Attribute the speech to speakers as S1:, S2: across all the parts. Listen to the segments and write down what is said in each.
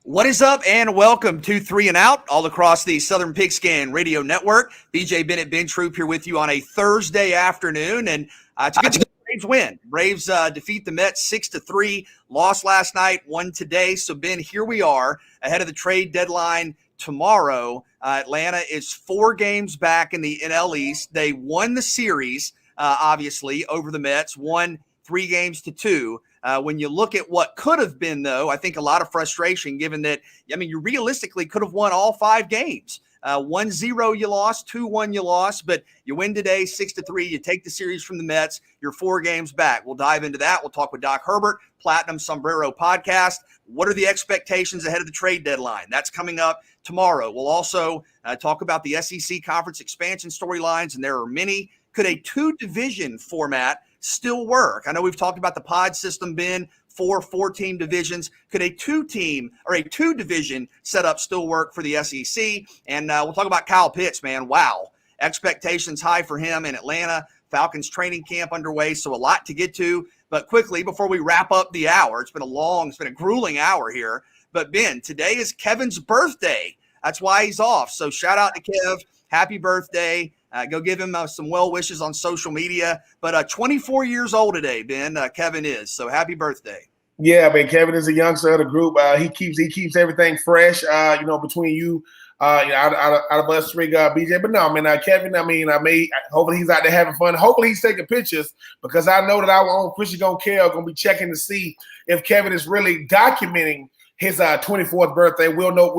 S1: What is up, and welcome to Three and Out, all across the Southern Pigskin Radio Network. BJ Bennett, Ben Troop here with you on a Thursday afternoon, and it's a good thing the Braves win. Braves defeat the Mets 6-3, lost last night, won today. So, Ben, here we are ahead of the trade deadline tomorrow. Atlanta is 4 games back in the NL East. They won the series, obviously, over the Mets, won 3 games to 2. When you look at what could have been, though, I think a lot of frustration given that, you realistically could have won all 5 games. 1-0 you lost, 2-1 you lost, but you win today 6-3. You take the series from the Mets. You're 4 games back. We'll dive into that. We'll talk with Doc Herbert, Platinum Sombrero Podcast. What are the expectations ahead of the trade deadline? That's coming up tomorrow. We'll also talk about the SEC conference expansion storylines, and there are many. Could a 2-division format still work? I know we've talked about the pod system, Ben, 4-team divisions. Could a 2-team or a 2-division setup still work for the SEC? And we'll talk about Kyle Pitts, man. Wow. Expectations high for him in Atlanta. Falcons training camp underway, so a lot to get to. But quickly, before we wrap up the hour, it's been a grueling hour here. But Ben, today is Kevin's birthday. That's why he's off. So shout out to Kev. Happy birthday. Go give him some well wishes on social media. But 24 years old today, Ben, Kevin is. So happy birthday.
S2: Yeah, I mean, Kevin is a youngster of the group. He keeps everything fresh. Between you, out of us three, BJ. But no, man, Kevin. Hopefully he's out there having fun. Hopefully he's taking pictures because I know that our own Christian Gone Care going to be checking to see if Kevin is really documenting his 24th birthday. We'll know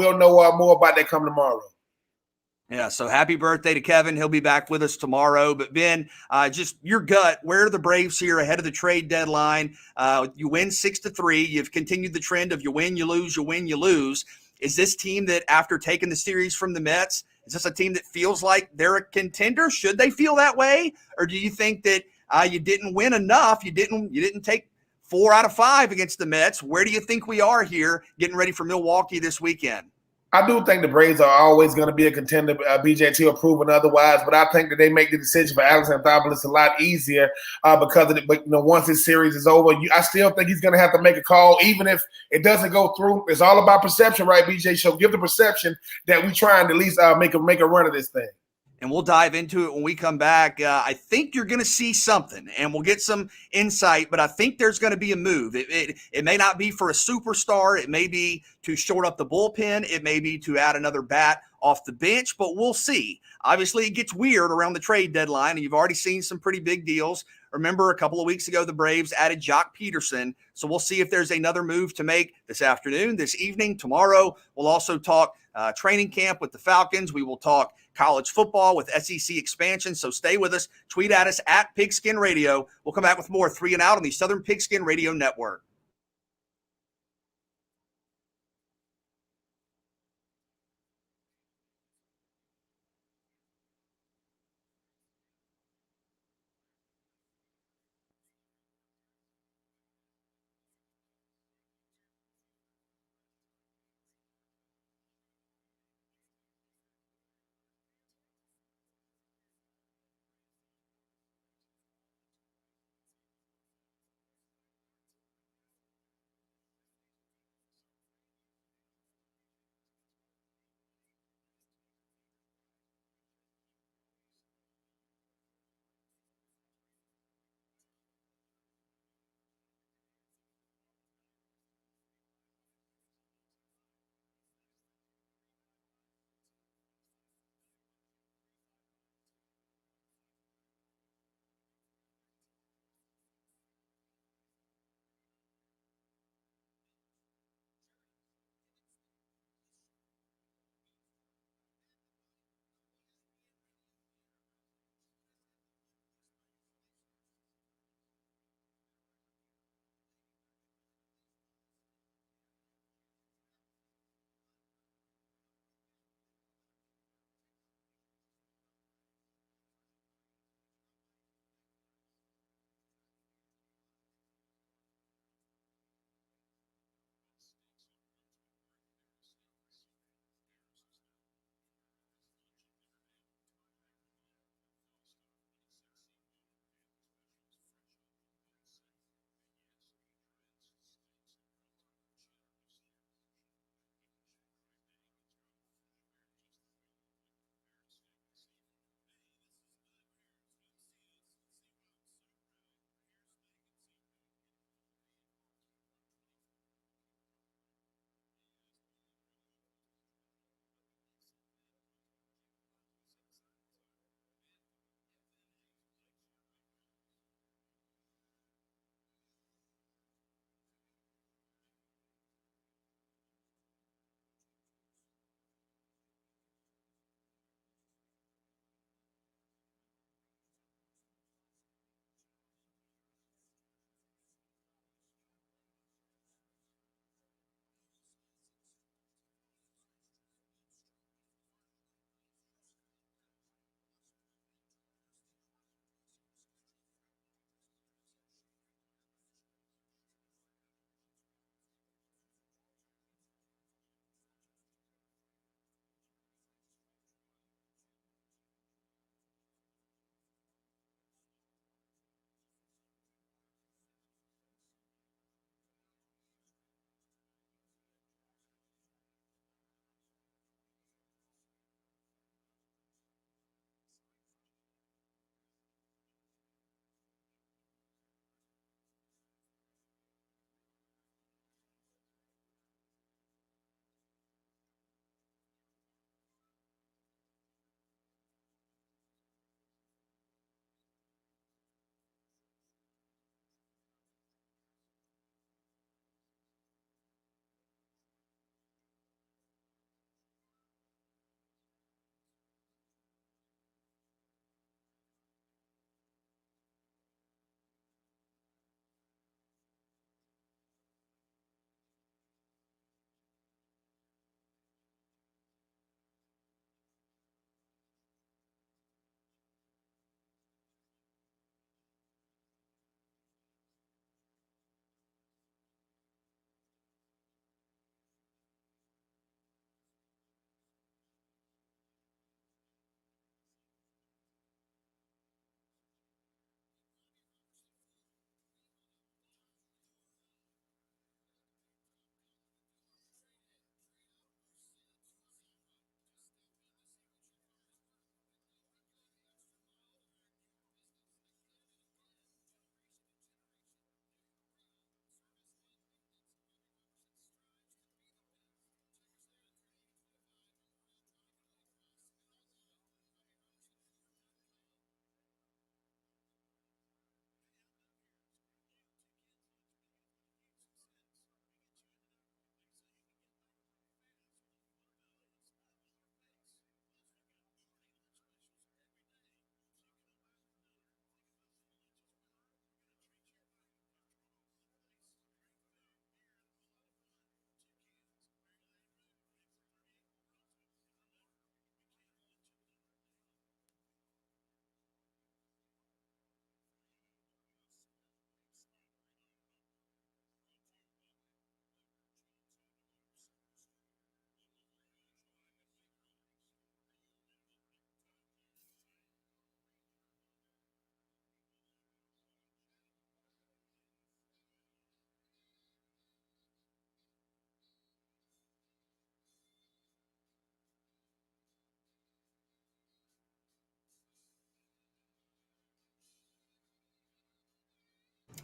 S2: more about that come tomorrow.
S1: Yeah, so happy birthday to Kevin. He'll be back with us tomorrow. But, Ben, just your gut, where are the Braves here ahead of the trade deadline? You win 6-3. You've continued the trend of you win, you lose, you win, you lose. Is this team that, after taking the series from the Mets, is this a team that feels like they're a contender? Should they feel that way? Or do you think that you didn't win enough? You didn't take 4 out of 5 against the Mets. Where do you think we are here getting ready for Milwaukee this weekend?
S2: I do think the Braves are always going to be a contender, BJ, till proven otherwise. But I think that they make the decision for Alex Anthopoulos a lot easier because of it. But once this series is over, I still think he's going to have to make a call, even if it doesn't go through. It's all about perception, right, BJ? So give the perception that we trying to at least make a run of this thing.
S1: And we'll dive into it when we come back. I think you're going to see something, and we'll get some insight, but I think there's going to be a move. It may not be for a superstar. It may be to short up the bullpen. It may be to add another bat off the bench, but we'll see. Obviously, it gets weird around the trade deadline, and you've already seen some pretty big deals. Remember, a couple of weeks ago, the Braves added Jock Peterson, so we'll see if there's another move to make this afternoon, this evening, tomorrow. We'll also talk training camp with the Falcons. We will talk college football with SEC expansion, so stay with us. Tweet at us at Pigskin Radio. We'll come back with more Three and Out on the Southern Pigskin Radio Network.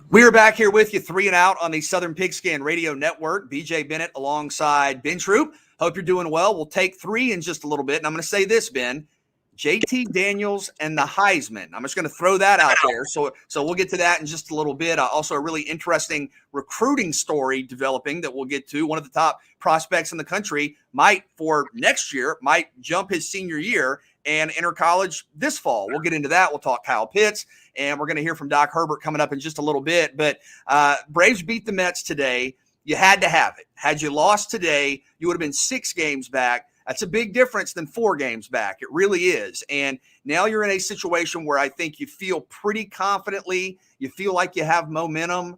S1: We are back here with you, 3 and Out on the Southern Pigskin Radio Network. BJ Bennett alongside Ben Troop. Hope you're doing well. We'll take 3 in just a little bit. And I'm going to say this, Ben. JT Daniels and the Heisman. I'm just going to throw that out there. So we'll get to that in just a little bit. Also, a really interesting recruiting story developing that we'll get to. One of the top prospects in the country might jump his senior year and enter college this fall. We'll get into that. We'll talk Kyle Pitts, and we're going to hear from Doc Herbert coming up in just a little bit. But Braves beat the Mets today. You had to have it. Had you lost today, you would have been 6 games back. That's a big difference than 4 games back. It really is. And now you're in a situation where I think you feel pretty confidently. You feel like you have momentum.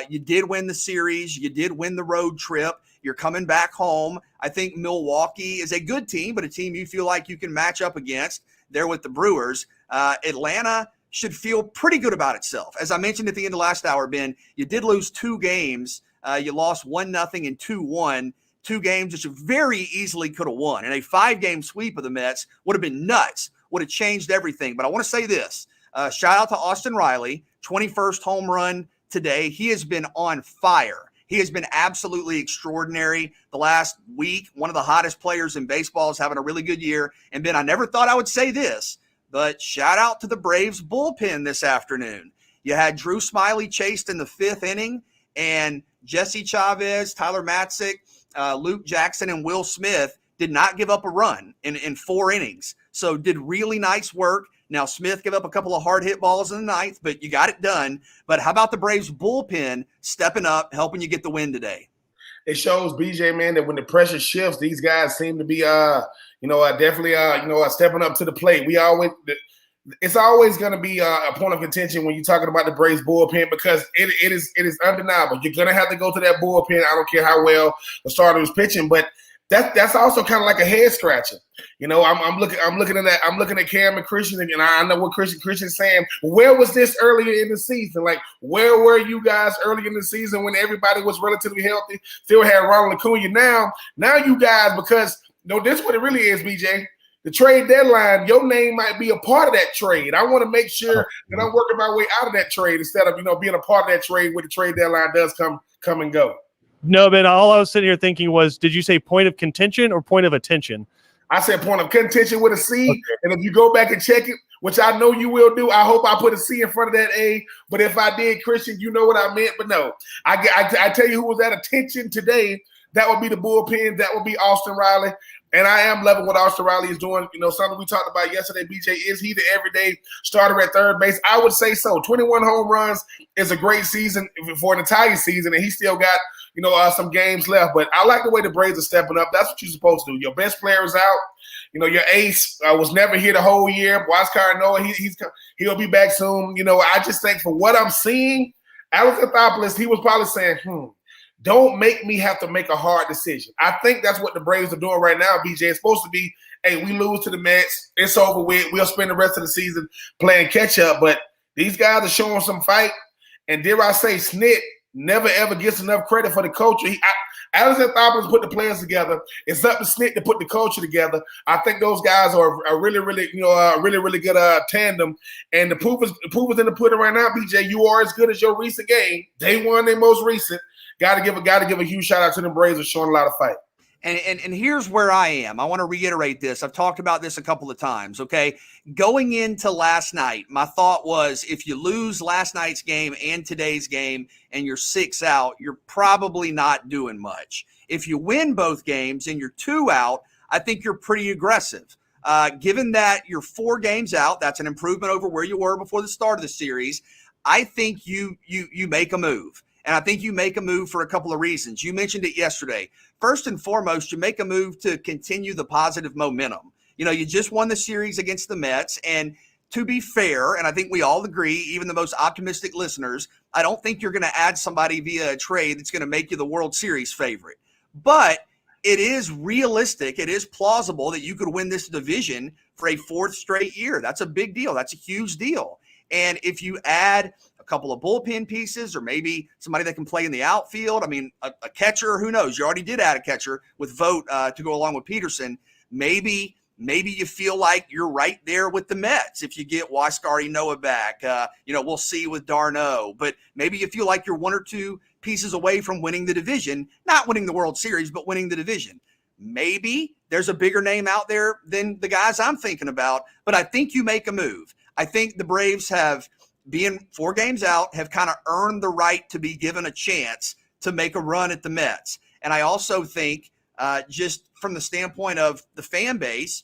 S1: You did win the series. You did win the road trip. You're coming back home. I think Milwaukee is a good team, but a team you feel like you can match up against there with the Brewers. Atlanta should feel pretty good about itself. As I mentioned at the end of last hour, Ben, you did lose 2 games. You lost 1-0 and 2-1. 2 games that you very easily could have won. And a 5-game sweep of the Mets would have been nuts, would have changed everything. But I want to say this. Shout out to Austin Riley, 21st home run today. He has been on fire. He has been absolutely extraordinary the last week. One of the hottest players in baseball is having a really good year. And Ben, I never thought I would say this, but shout out to the Braves bullpen this afternoon. You had Drew Smiley chased in the 5th inning, and Jesse Chavez, Tyler Matzik, Luke Jackson, and Will Smith did not give up a run in 4 innings. So did really nice work. Now, Smith gave up a couple of hard hit balls in the 9th, but you got it done. But how about the Braves bullpen stepping up, helping you get the win today?
S2: It shows, BJ, man, that when the pressure shifts, these guys seem to be, definitely, stepping up to the plate. It's always going to be a point of contention when you're talking about the Braves bullpen because it is undeniable. You're going to have to go to that bullpen. I don't care how well the starter is pitching, but that's also kind of like a head scratcher. I'm looking at Cam and Christian, and I know what Christian's saying. Where was this earlier in the season? Like, where were you guys early in the season when everybody was relatively healthy? Still had Ronald Acuna. Now you guys, because this is what it really is, BJ. The trade deadline, your name might be a part of that trade. I want to make sure that I'm working my way out of that trade instead of being a part of that trade when the trade deadline does come and go.
S3: No, Ben, all I was sitting here thinking was, did you say point of contention or point of attention?
S2: I said point of contention with a C. Okay. And if you go back and check it, which I know you will do, I hope I put a C in front of that A. But if I did, Christian, you know what I meant. But no, I tell you who was at attention today. That would be the bullpen. That would be Austin Riley. And I am loving what Austin Riley is doing. Something we talked about yesterday, BJ, is he the everyday starter at third base? I would say so. 21 home runs is a great season for an entire season, and he still got, some games left. But I like the way the Braves are stepping up. That's what you're supposed to do. Your best player is out. Your ace was never here the whole year. Huascar Noah, he'll be back soon. I just think for what I'm seeing, Alex Anthopoulos, he was probably saying, don't make me have to make a hard decision. I think that's what the Braves are doing right now, BJ. It's supposed to be, hey, we lose to the Mets. It's over with. We'll spend the rest of the season playing catch-up. But these guys are showing some fight. And dare I say, Snit never, ever gets enough credit for the culture. Alex Anthopoulos put the players together. It's up to Snit to put the culture together. I think those guys are a really, really, really good tandem. And the proof is in the pudding right now, BJ. You are as good as your recent game. They won their most recent. Got to give a huge shout out to the Braves for showing a lot of fight.
S1: And here's where I am. I want to reiterate this. I've talked about this a couple of times, okay? Going into last night, my thought was if you lose last night's game and today's game and you're 6 out, you're probably not doing much. If you win both games and you're 2 out, I think you're pretty aggressive. Given that you're 4 games out, that's an improvement over where you were before the start of the series. I think you make a move. And I think you make a move for a couple of reasons. You mentioned it yesterday. First and foremost, you make a move to continue the positive momentum. You just won the series against the Mets. And to be fair, and I think we all agree, even the most optimistic listeners, I don't think you're going to add somebody via a trade that's going to make you the World Series favorite. But it is realistic. It is plausible that you could win this division for a 4th straight year. That's a big deal. That's a huge deal. And if you add couple of bullpen pieces or maybe somebody that can play in the outfield. I mean, a catcher, who knows? You already did add a catcher with Vogt to go along with Peterson. Maybe Maybe you feel like you're right there with the Mets if you get Huascar Ynoa back. We'll see with d'Arnaud. But maybe you feel like you're one or two pieces away from winning the division, not winning the World Series, but winning the division. Maybe there's a bigger name out there than the guys I'm thinking about, but I think you make a move. I think the Braves have, being 4 games out, have kind of earned the right to be given a chance to make a run at the Mets. And I also think just from the standpoint of the fan base,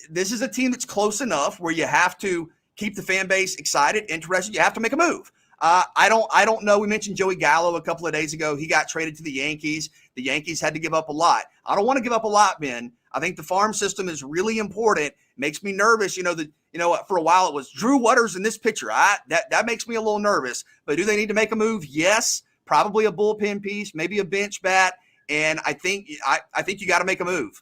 S1: this is a team that's close enough where you have to keep the fan base excited, interested. You have to make a move. I don't know. We mentioned Joey Gallo a couple of days ago. He got traded to the Yankees. The Yankees had to give up a lot. I don't want to give up a lot, Ben. I think the farm system is really important. Makes me nervous. For a while it was Drew Waters in this picture. That makes me a little nervous. But do they need to make a move? Yes. Probably a bullpen piece, maybe a bench bat. And I think you got to make a move.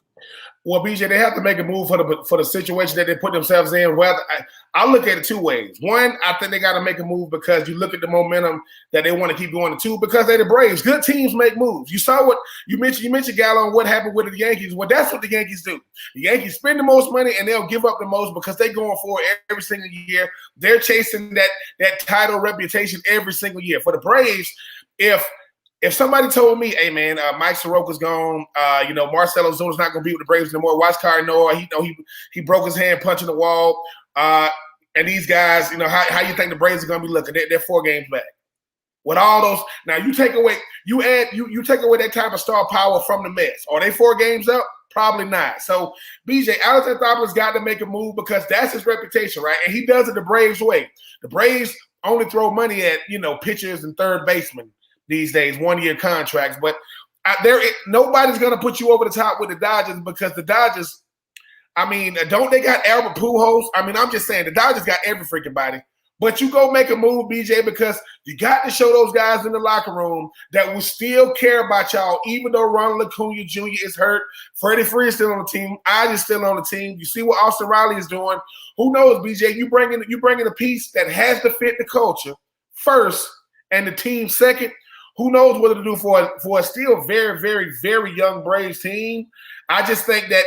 S2: Well, BJ, they have to make a move for the situation that they put themselves in. Well, I look at it 2 ways. One, I think they got to make a move because you look at the momentum that they want to keep going to. 2, because they're the Braves. Good teams make moves. You saw what you mentioned Gallo, and what happened with the Yankees. Well, that's what the Yankees do. The Yankees spend the most money and they'll give up the most because they're going for it every single year. They're chasing that title reputation every single year. For the Braves, if somebody told me, hey, man, Mike Soroka's gone, Marcell Ozuna's not going to be with the Braves anymore, Huascar Ynoa, he broke his hand punching the wall, and these guys, how you think the Braves are going to be looking? They're 4 games back. With all those, now you take away that type of star power from the Mets. Are they 4 games up? Probably not. So, BJ, Alex Anthopoulos got to make a move because that's his reputation, right? And he does it the Braves way. The Braves only throw money at, pitchers and third basemen these days, 1-year contracts. But nobody's going to put you over the top with the Dodgers because the Dodgers, don't they got Albert Pujols? I'm just saying the Dodgers got every freaking body. But you go make a move, BJ, because you got to show those guys in the locker room that will still care about y'all, even though Ronald Acuna Jr. is hurt. Freddie Freeman is still on the team. I is still on the team. You see what Austin Riley is doing. Who knows, BJ? You bring in a piece that has to fit the culture first and the team second. Who knows what to do for a still very, very, very young Braves team? I just think that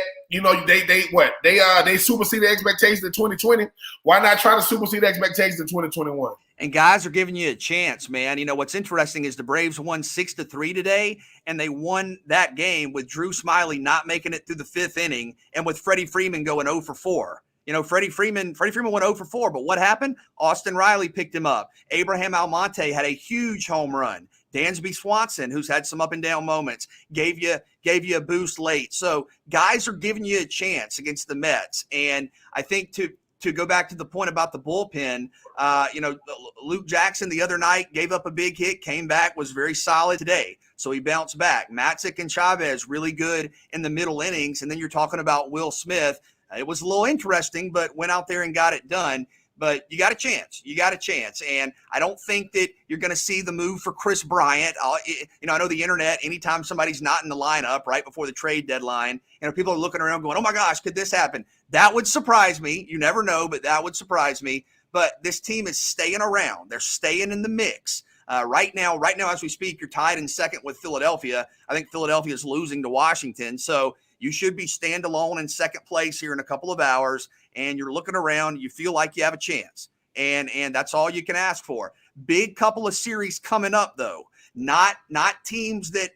S2: they superseded expectations in 2020. Why not try to supersede expectations in 2021?
S1: And guys are giving you a chance, man. What's interesting is the Braves won 6-3 today, and they won that game with Drew Smyly not making it through the 5th inning, and with Freddie Freeman going 0-for-4. Freddie Freeman went 0-for-4, but what happened? Austin Riley picked him up. Abraham Almonte had a huge home run. Dansby Swanson, who's had some up and down moments, gave you a boost late. So guys are giving you a chance against the Mets. And I think to go back to the point about the bullpen, Luke Jackson the other night gave up a big hit, came back, was very solid today. So he bounced back. Matzik and Chavez really good in the middle innings. And then you're talking about Will Smith. It was a little interesting, but went out there and got it done. But you got a chance. And I don't think that you're going to see the move for Chris Bryant. I know the internet, anytime somebody's not in the lineup right before the trade deadline, people are looking around going, oh my gosh, could this happen? That would surprise me. You never know, but that would surprise me. But this team is staying around. They're staying in the mix. Right now, as we speak, you're tied in second with Philadelphia. I think Philadelphia is losing to Washington. So you should be standalone in second place here in a couple of hours, and you're looking around. You feel like you have a chance, and that's all you can ask for. Big couple of series coming up, though. Not teams that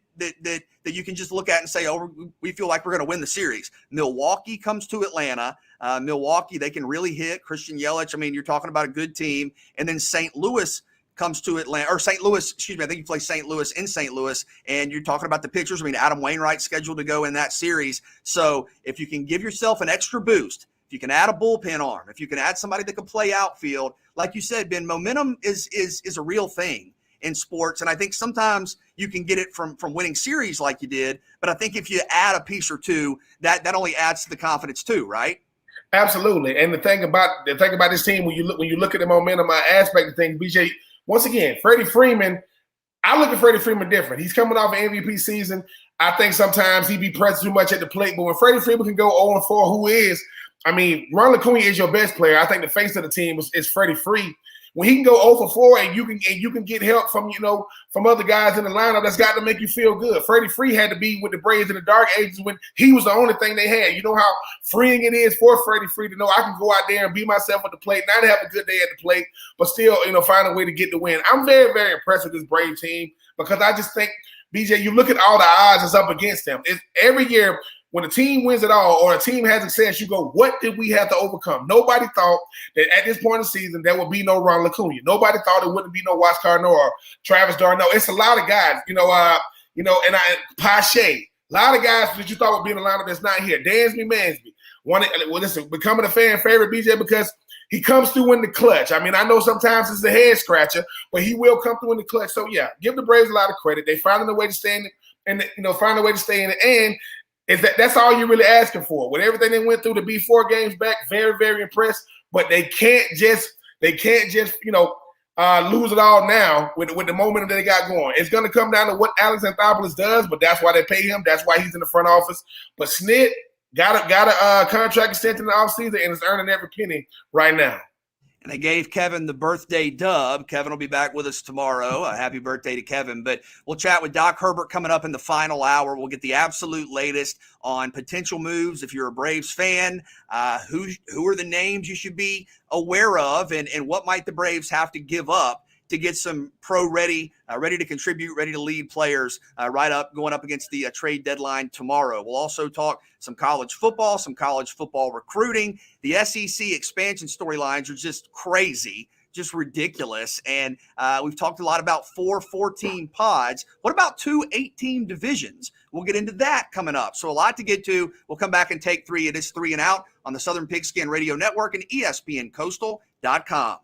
S1: you can just look at and say, oh, we feel like we're going to win the series. Milwaukee comes to Atlanta. Milwaukee, they can really hit. Christian Yelich, you're talking about a good team. And then St. Louis comes to Atlanta, or St. Louis, I think you play St. Louis in St. Louis, and you're talking about the pitchers. Adam Wainwright's scheduled to go in that series. So if you can give yourself an extra boost, if you can add a bullpen arm, if you can add somebody that can play outfield, like you said, Ben, momentum is a real thing in sports. And I think sometimes you can get it from winning series like you did, but I think if you add a piece or two, that only adds to the confidence too, right?
S2: Absolutely. And the thing about this team, when you look at the momentum aspect of things, BJ, once again, Freddie Freeman, I look at Freddie Freeman different. He's coming off an MVP season. I think sometimes he be pressed too much at the plate. But when Freddie Freeman can go 0-4, Ronald Acuna is your best player. I think the face of the team is Freddie Freeman. when he can go 0 for 4 and you can get help from from other guys in the lineup, that's got to make you feel good. Freddie Free had to be with the Braves in the dark ages when he was the only thing they had. You know how freeing it is for Freddie Free to know I can go out there and be myself at the plate, not have a good day at the plate, but still find a way to get the win. I'm very, very impressed with this Brave team because I just think, BJ, you look at all the odds that's up against them. Every year when a team wins it all or a team has success, you go, what did we have to overcome? Nobody thought that at this point in the season there would be no Ronald Acuna. Nobody thought it wouldn't be no Huascar Noah or Travis d'Arnaud. It's a lot of guys, and Pache. A lot of guys that you thought would be in the lineup that's not here. Dansby Mansby. Becoming a fan favorite, BJ, because he comes through in the clutch. I mean, I know sometimes it's a head scratcher, but he will come through in the clutch. So yeah, give the Braves a lot of credit. They found a way to stay in it, and find a way to stay in it. And that's all you're really asking for. With everything they went through to be 4 games back, very, very impressed. But they can't just lose it all now with the momentum that they got going. It's going to come down to what Alex Anthopoulos does, but that's why they pay him. That's why he's in the front office. But Snit got a contract extension in the offseason and is earning every penny right now.
S1: And they gave Kevin the birthday dub. Kevin will be back with us tomorrow. Happy birthday to Kevin. But we'll chat with Doc Herbert coming up in the final hour. We'll get the absolute latest on potential moves. If you're a Braves fan, who are the names you should be aware of, and what might the Braves have to give up to get some ready to contribute, ready to lead players going up against the trade deadline tomorrow. We'll also talk some college football recruiting. The SEC expansion storylines are just crazy, just ridiculous. And we've talked a lot about 4 14 pods. What about 2 8-team divisions? We'll get into that coming up. So a lot to get to. We'll come back and take 3. It is 3 and Out on the Southern Pigskin Radio Network and ESPNCoastal.com.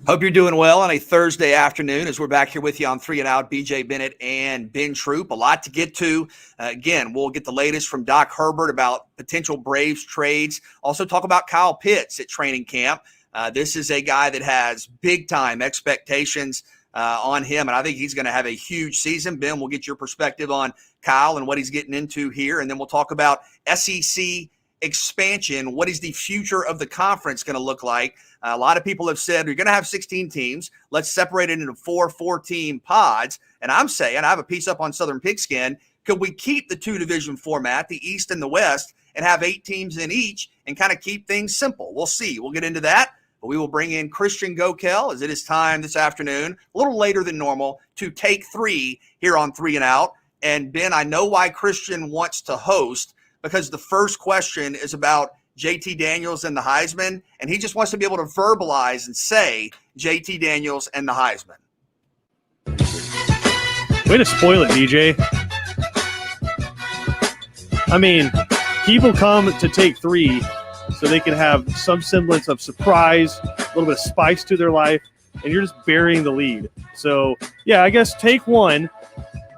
S1: Hope you're doing well on a Thursday afternoon as we're back here with you on 3 and Out. BJ Bennett and Ben Troop. A lot to get to. Again, we'll get the latest from Doc Herbert about potential Braves trades. Also talk about Kyle Pitts at training camp. This is a guy that has big-time expectations on him, and I think he's going to have a huge season. Ben, we'll get your perspective on Kyle and what he's getting into here, and then we'll talk about SEC expansion. What is the future of the conference going to look like? A lot of people have said you're going to have 16 teams. Let's separate it into 4-team pods. And I'm saying, I have a piece up on Southern Pigskin. Could we keep the 2-division format, the East and the West, and have 8 teams in each and kind of keep things simple? We'll see. We'll get into that. But we will bring in Christian Gokel as it is time this afternoon, a little later than normal, to take 3 here on 3 and Out. And Ben, I know why Christian wants to host, because the first question is about JT Daniels and the Heisman, and he just wants to be able to verbalize and say JT Daniels and the Heisman.
S3: Way to spoil it, DJ. I mean, people come to take 3 so they can have some semblance of surprise, a little bit of spice to their life, and you're just burying the lead. So, yeah, I guess take 1.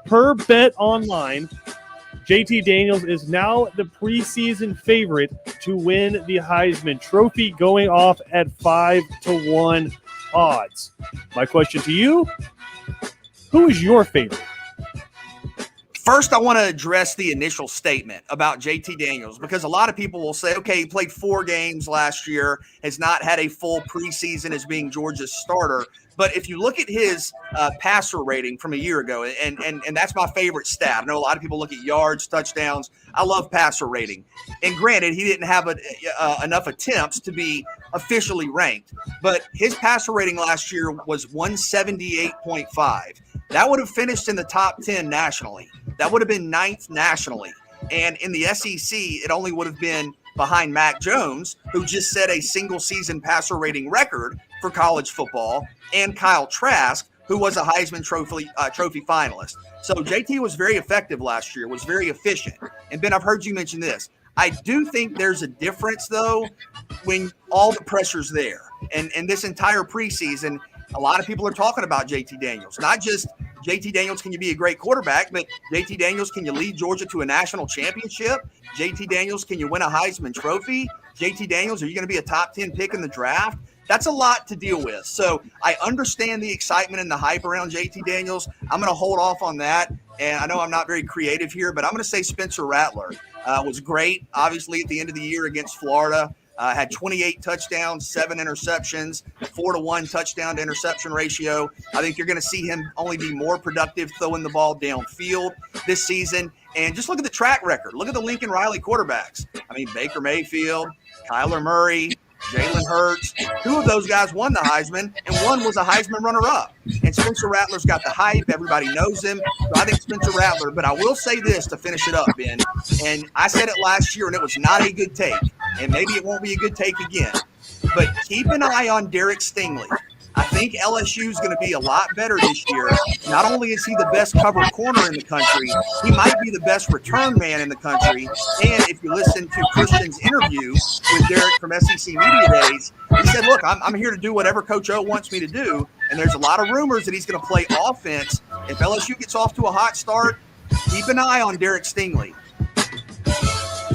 S3: Per Bet Online, JT Daniels is now the preseason favorite to win the Heisman Trophy, going off at 5-1 odds. My question to you, who is your favorite?
S1: First, I want to address the initial statement about JT Daniels, because a lot of people will say, okay, he played 4 games last year, has not had a full preseason as being Georgia's starter. But if you look at his passer rating from a year ago, and that's my favorite stat. I know a lot of people look at yards, touchdowns. I love passer rating. And granted, he didn't have enough attempts to be officially ranked. But his passer rating last year was 178.5. That would have finished in the top 10 nationally. That would have been 9th nationally. And in the SEC, it only would have been behind Mac Jones, who just set a single-season passer rating record for college football, and Kyle Trask, who was a Heisman Trophy finalist. So JT was very effective last year, was very efficient. And Ben, I've heard you mention this. I do think there's a difference, though, when all the pressure's there. And this entire preseason, a lot of people are talking about JT Daniels. Not just JT Daniels, can you be a great quarterback, but JT Daniels, can you lead Georgia to a national championship? JT Daniels, can you win a Heisman Trophy? JT Daniels, are you going to be a top 10 pick in the draft? That's a lot to deal with. So I understand the excitement and the hype around JT Daniels. I'm going to hold off on that. And I know I'm not very creative here, but I'm going to say Spencer Rattler was great, obviously, at the end of the year against Florida. Had 28 touchdowns, 7 interceptions, 4-to-1 touchdown to interception ratio. I think you're going to see him only be more productive throwing the ball downfield this season. And just look at the track record. Look at the Lincoln Riley quarterbacks. I mean, Baker Mayfield, Kyler Murray, Jalen Hurts. 2 of those guys won the Heisman, and 1 was a Heisman runner-up. And Spencer Rattler's got the hype. Everybody knows him. So I think Spencer Rattler. But I will say this to finish it up, Ben. And I said it last year, and it was not a good take. And maybe it won't be a good take again. But keep an eye on Derek Stingley. I think LSU is going to be a lot better this year. Not only is he the best covered corner in the country, he might be the best return man in the country. And if you listen to Christian's interview with Derek from SEC Media Days, he said, look, I'm here to do whatever Coach O wants me to do. And there's a lot of rumors that he's going to play offense. If LSU gets off to a hot start, keep an eye on Derek Stingley.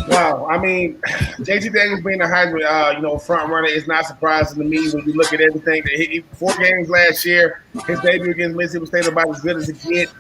S2: Wow, I mean, JT Daniels being a Heisman, front runner is not surprising to me when you look at everything. He 4 games last year. His debut against Mississippi State about as good as it gets.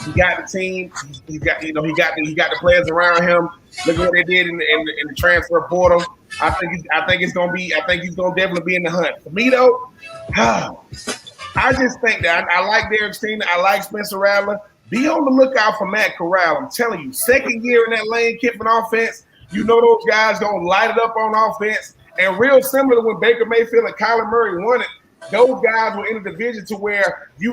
S2: He got the team. He got the players around him. Look at what they did in the transfer portal. I think he's going to definitely be in the hunt. For me though, I just think that I like Derek Stingley. I like Spencer Rattler. Be on the lookout for Matt Corral. I'm telling you, second year in that Lane Kiffin offense. You know those guys gonna light it up on offense, and real similar to when Baker Mayfield and Kyler Murray won it. Those guys were in a division to where they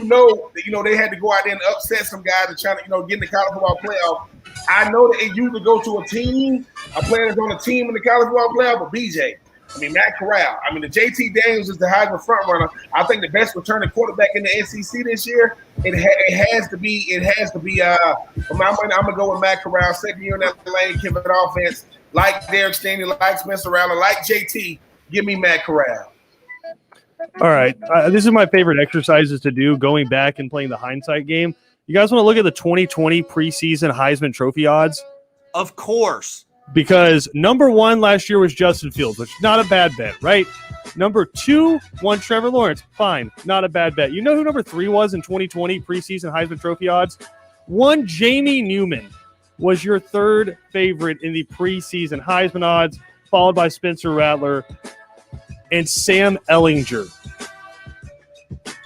S2: had to go out there and upset some guys to try to get in the college football playoff. I know that it usually goes to a player that's on a team in the college football playoff, but Matt Corral. The JT Daniels is the Heisman front runner. I think the best returning quarterback in the SEC this year. It has to be. I'm gonna go with Matt Corral, second year in that Lane Kiffin offense. Like Derek Stingley, like Spencer Rattler, like JT. Give me Matt Corral.
S3: All right. This is my favorite exercises to do, going back and playing the hindsight game. You guys want to look at the 2020 preseason Heisman Trophy odds?
S1: Of course.
S3: Because number 1 last year was Justin Fields, which is not a bad bet, right? Number 2 won Trevor Lawrence. Fine, not a bad bet. You know who number 3 was in 2020 preseason Heisman Trophy odds? One Jamie Newman was your third favorite in the preseason Heisman odds, followed by Spencer Rattler and Sam Ellinger.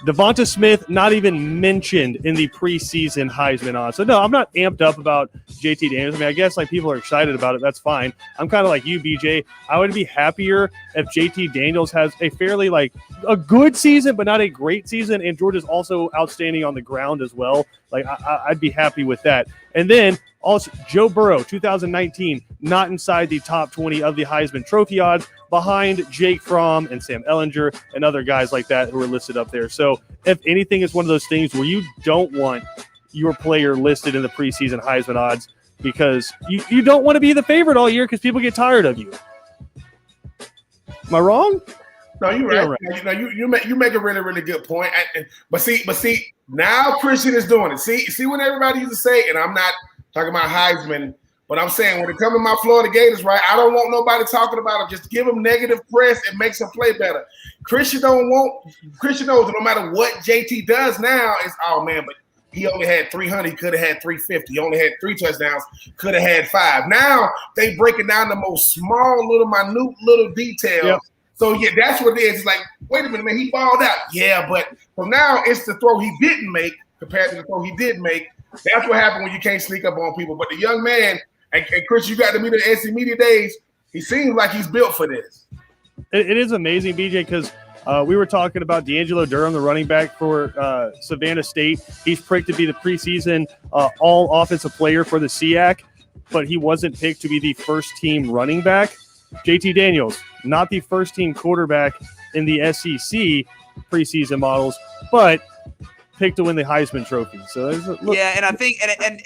S3: Devonta Smith not even mentioned in the preseason Heisman odds. So, no, I'm not amped up about JT Daniels. I mean, I guess like people are excited about it. That's fine. I'm kind of like you, BJ. I would be happier if JT Daniels has a fairly like a good season, but not a great season. And Georgia's also outstanding on the ground as well. Like I'd be happy with that. And then also Joe Burrow, 2019, not inside the top 20 of the Heisman Trophy odds, behind Jake Fromm and Sam Ellinger and other guys like that who are listed up there. So if anything, it's one of those things where you don't want your player listed in the preseason Heisman odds because you don't want to be the favorite all year because people get tired of you. Am I wrong?
S2: No, you're right.
S3: Yeah, right.
S2: You make a really, really good point. But see, now Christian is doing it. See what everybody used to say, and I'm not talking about Heisman, but I'm saying when it comes to my Florida Gators, right, I don't want nobody talking about them. Just give them negative press and makes them play better. Christian knows that no matter what JT does now, it's, oh, man, but he only had 300. He could have had 350. He only had 3 touchdowns. Could have had 5. Now they breaking down the most small, minute little details. Yep. So, yeah, that's what it is. It's like, wait a minute, man, he balled out. Yeah, but from now it's the throw he didn't make compared to the throw he did make. That's what happened when you can't sneak up on people. But the young man, and Chris, you got to meet the SC Media Days, he seems like he's built for this.
S3: It is amazing, BJ, because we were talking about D'Angelo Durham, the running back for Savannah State. He's picked to be the preseason all offensive player for the SEAC, but he wasn't picked to be the first-team running back. JT Daniels, not the first-team quarterback in the SEC preseason models, but picked to win the Heisman Trophy. So
S1: yeah, and I think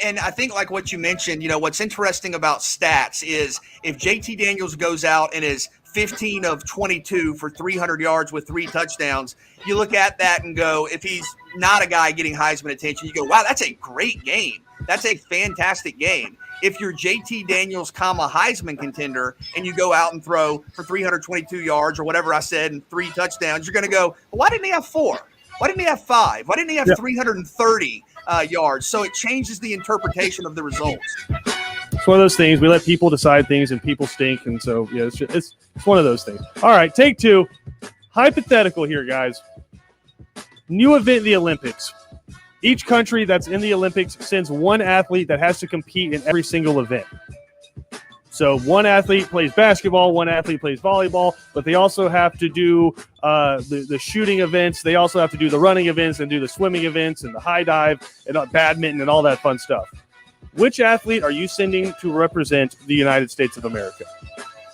S1: and I think like what you mentioned, you know, what's interesting about stats is if JT Daniels goes out and is 15 of 22 for 300 yards with 3 touchdowns, you look at that and go, if he's not a guy getting Heisman attention, you go, wow, that's a great game. That's a fantastic game. If you're JT Daniels, Heisman contender, and you go out and throw for 322 yards or whatever I said and 3 touchdowns, you're going to go, well, why didn't he have 4? Why didn't he have 5? Why didn't he have 330 yards? So it changes the interpretation of the results.
S3: It's one of those things. We let people decide things, and people stink. And so, yeah, it's one of those things. All right, take 2. Hypothetical here, guys. New event in the Olympics. Each country that's in the Olympics sends one athlete that has to compete in every single event. So one athlete plays basketball, one athlete plays volleyball, but they also have to do the shooting events. They also have to do the running events and do the swimming events and the high dive and badminton and all that fun stuff. Which athlete are you sending to represent the United States of America?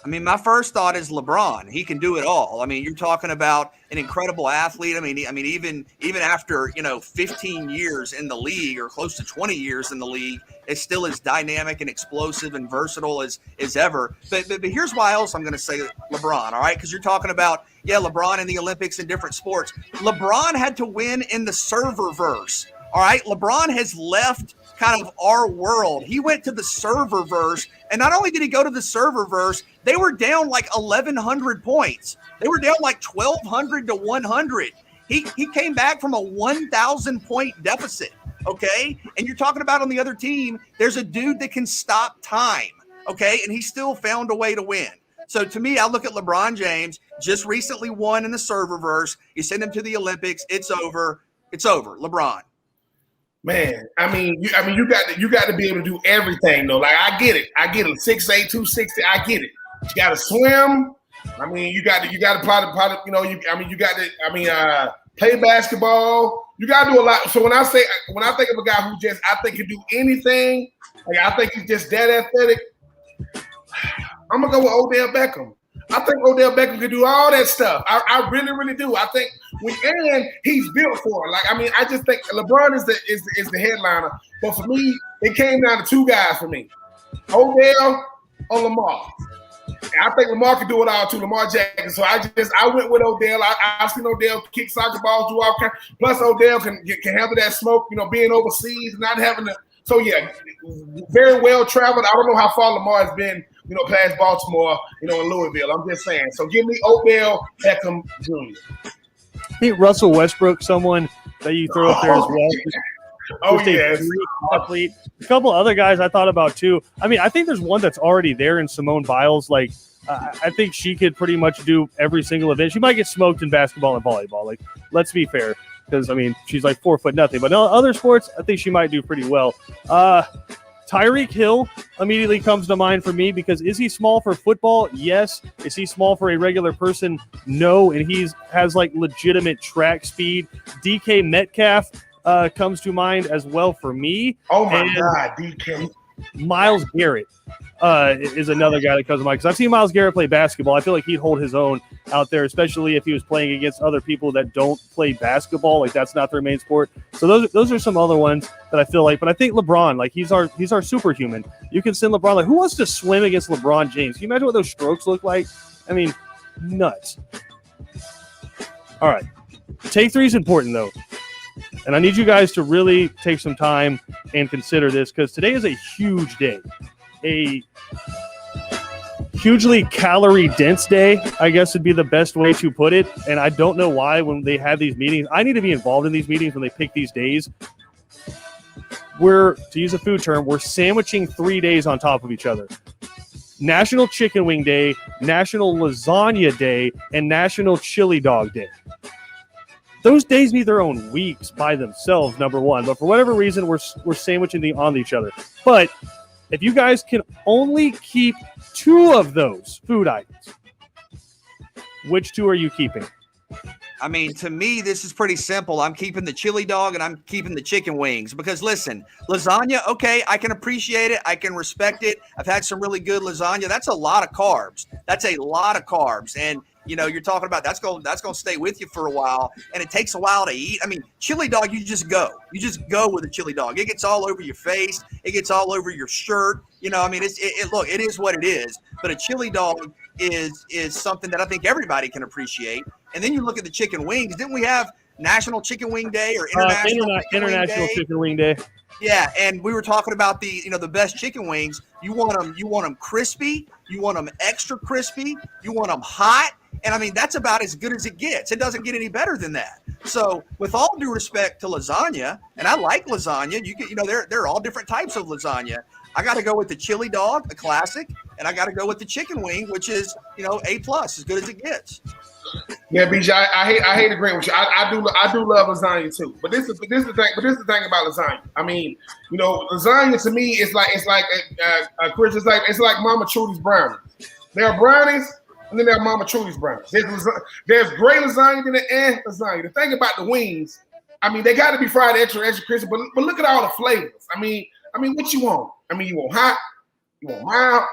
S1: I mean, my first thought is LeBron. He can do it all. I mean, you're talking about an incredible athlete. I mean, even after 15 years in the league or close to 20 years in the league, it's still as dynamic and explosive and versatile as ever. But here's why else I'm going to say LeBron. All right, because you're talking about LeBron in the Olympics and different sports. LeBron had to win in the serververse. All right, LeBron has left kind of our world. He went to the serververse, and not only did he go to the serververse, they were down like 1,100 points. They were down like 1,200 to 100. He came back from a 1,000-point deficit, okay? And you're talking about on the other team, there's a dude that can stop time, okay? And he still found a way to win. So to me, I look at LeBron James, just recently won in the serververse. You send him to the Olympics, it's over. It's over. LeBron.
S2: Man, I mean, you got to be able to do everything though. Like I get it, 6'8", 260. I get it. You got to swim. I mean, you got to probably you got to play basketball. You got to do a lot. So when I think of a guy who just I think can do anything, like I think he's just that athletic. I'm gonna go with Odell Beckham. I think Odell Beckham can do all that stuff. I really, really do. I think and he's built for it. Like, I mean, I just think LeBron is the headliner. But for me, it came down to 2 guys for me. Odell or Lamar. I think Lamar can do it all too, Lamar Jackson. So I went with Odell. I've seen Odell kick soccer balls, do all kinds. Plus Odell can handle that smoke, being overseas and not having to. So yeah, very well traveled. I don't know how far Lamar has been, past Baltimore, in Louisville. I'm just saying. So give me Odell Beckham Jr.
S3: I think Russell Westbrook, someone that you throw up there as well.
S2: Yes.
S3: Athlete. A couple other guys I thought about too. I mean, I think there's one that's already there in Simone Biles. Like, I think she could pretty much do every single event. She might get smoked in basketball and volleyball. Like, let's be fair, because I mean, she's like 4'0". But in other sports, I think she might do pretty well. Tyreek Hill immediately comes to mind for me because is he small for football? Yes. Is he small for a regular person? No. And has like legitimate track speed. DK Metcalf comes to mind as well for me.
S2: Oh my God, DK.
S3: Myles Garrett is another guy that comes to mind because I've seen Myles Garrett play basketball. I feel like he'd hold his own out there, especially if he was playing against other people that don't play basketball. Like that's not their main sport. So those are some other ones that I feel like. But I think LeBron, like he's our superhuman. You can send LeBron. Like who wants to swim against LeBron James? Can you imagine what those strokes look like? I mean, nuts. All right, take three is important though. And I need you guys to really take some time and consider this because today is a huge day, a hugely calorie-dense day, I guess would be the best way to put it. And I don't know why when they have these meetings, I need to be involved in these meetings when they pick these days. To use a food term, we're sandwiching 3 days on top of each other. National Chicken Wing Day, National Lasagna Day, and National Chili Dog Day. Those days need their own weeks by themselves, number one. But for whatever reason, we're sandwiching them on each other. But if you guys can only keep 2 of those food items, which 2 are you keeping?
S1: I mean, to me, this is pretty simple. I'm keeping the chili dog and I'm keeping the chicken wings because, listen, lasagna, okay, I can appreciate it. I can respect it. I've had some really good lasagna. That's a lot of carbs. And you're talking about that's going to stay with you for a while, and it takes a while to eat. I mean, chili dog, you just go with a chili dog. It gets all over your face. It gets all over your shirt. I mean, look, it is what it is. But a chili dog is something that I think everybody can appreciate. And then you look at the chicken wings. Didn't we have National Chicken Wing Day or International
S3: Chicken Wing Day?
S1: Yeah, and we were talking about the best chicken wings. You want them crispy. You want them extra crispy. You want them hot. And I mean, that's about as good as it gets. It doesn't get any better than that. So with all due respect to lasagna, and I like lasagna, there are all different types of lasagna. I got to go with the chili dog, the classic, and I got to go with the chicken wing, which is, A+, as good as it gets.
S2: Yeah, BJ, I hate to agree with you. I do love lasagna too. But this is the thing about lasagna. I mean, lasagna to me is like Chris, it's like Mama Trudy's brownies. There are brownies. And then there are Mama Trudy's brownies. There's great lasagna and lasagna. The thing about the wings, I mean, they got to be fried extra crispy. But look at all the flavors. I mean, what you want? I mean, you want hot, you want mild.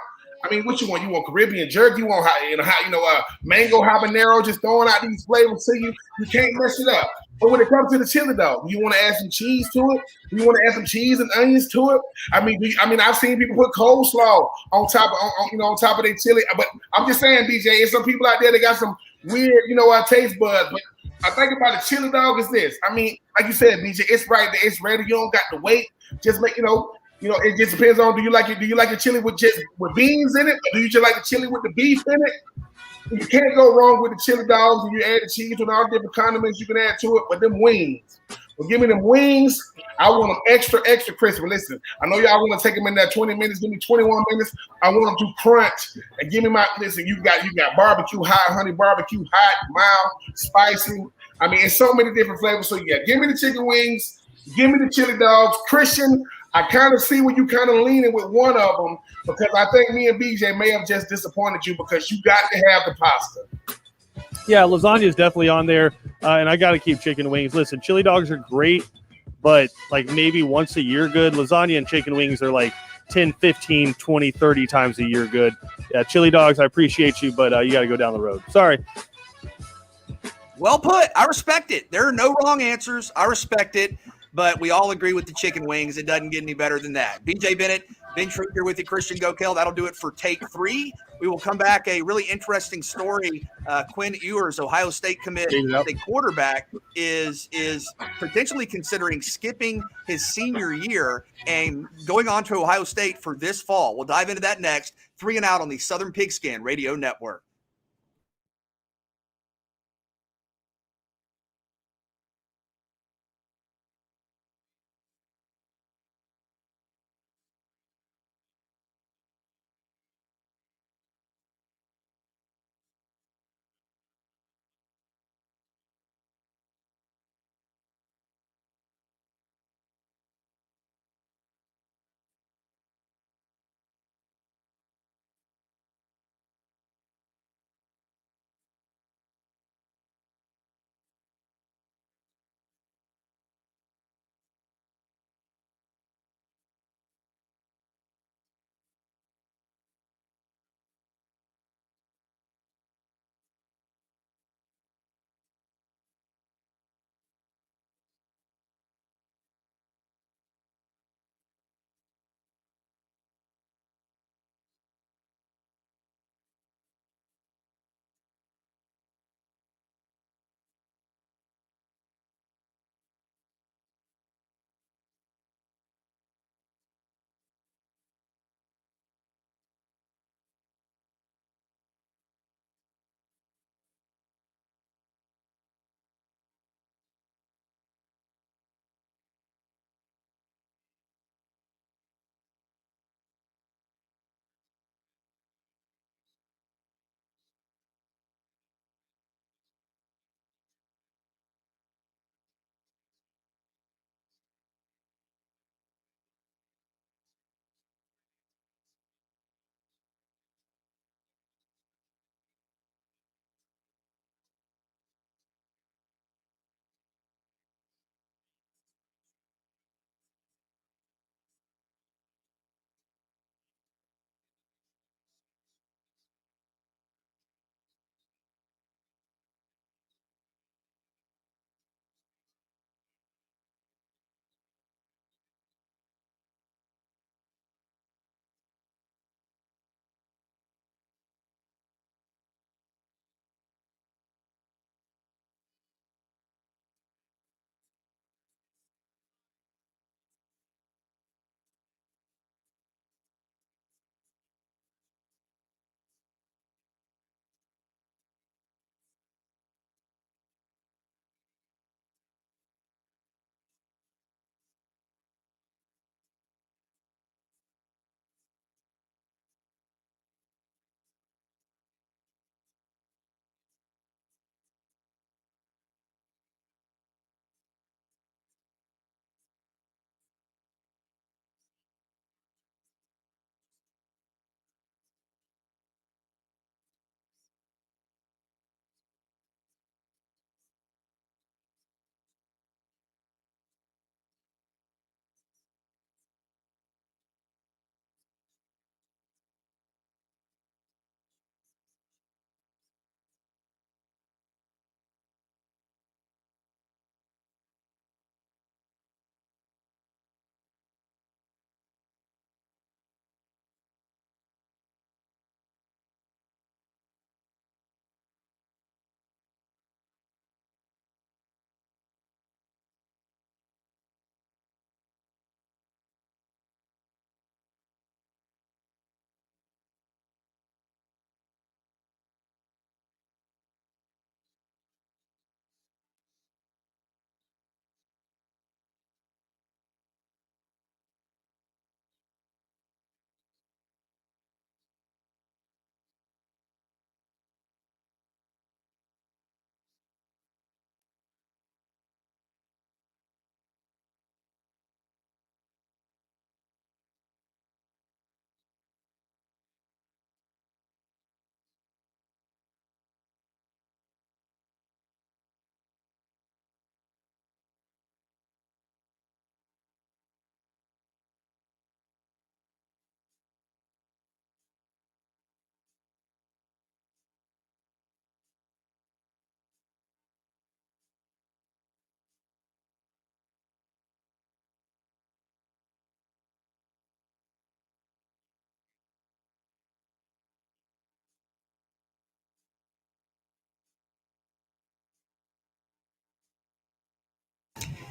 S2: I mean, what you want? You want Caribbean jerky? You want mango habanero? Just throwing out these flavors to you. You can't mess it up. But when it comes to the chili dog, do you want to add some cheese to it? Do you want to add some cheese and onions to it? I mean, I've seen people put coleslaw on top of their chili. But I'm just saying, BJ, there's some people out there that got some weird, taste buds. But I think about the chili dog is this. I mean, like you said, BJ, it's right there. It's ready. You don't got to wait. Just make it just depends on do you like the chili with beans in it, or do you just like the chili with the beef in it? You can't go wrong with the chili dogs, and you add the cheese and all the different condiments you can add to it. But them wings, give me them wings. I want them extra crispy. Listen, I know y'all want to take them in there 20 minutes. Give me 21 minutes. I want them to crunch. And give me you got barbecue hot, honey barbecue hot, mild, spicy. I mean, it's so many different flavors. So yeah, give me the chicken wings. Give me the chili dogs. Christian, I kind of see where you kind of leaning with one of them because I think me and BJ may have just disappointed you because you got to have the pasta.
S3: Yeah, lasagna is definitely on there, and I got to keep chicken wings. Listen, chili dogs are great, but like maybe once a year good. Lasagna and chicken wings are like 10, 15, 20, 30 times a year good. Yeah, chili dogs, I appreciate you, but you got to go down the road. Sorry.
S1: Well put. I respect it. There are no wrong answers. I respect it. But we all agree with the chicken wings. It doesn't get any better than that. BJ Bennett, Ben Troop here with you, Christian Gokel. That'll do it for Take 3. We will come back. A really interesting story. Quinn Ewers, Ohio State commit, the quarterback, is potentially considering skipping his senior year and going on to Ohio State for this fall. We'll dive into that next. 3 and Out on the Southern Pigskin Radio Network.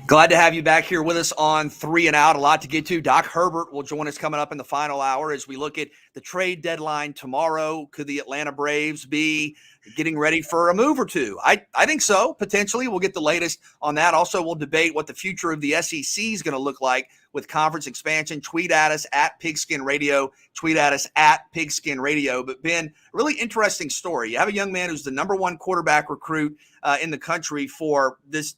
S1: Glad to have you back here with us on 3 and Out. A lot to get to. Doc Herbert will join us coming up in the final hour as we look at the trade deadline tomorrow. Could the Atlanta Braves be getting ready for a move or two? I think so, potentially. We'll get the latest on that. Also, we'll debate what the future of the SEC is going to look like with conference expansion. Tweet at us at Pigskin Radio. Tweet at us at Pigskin Radio. But, Ben, really interesting story. You have a young man who's the number one quarterback recruit in the country for this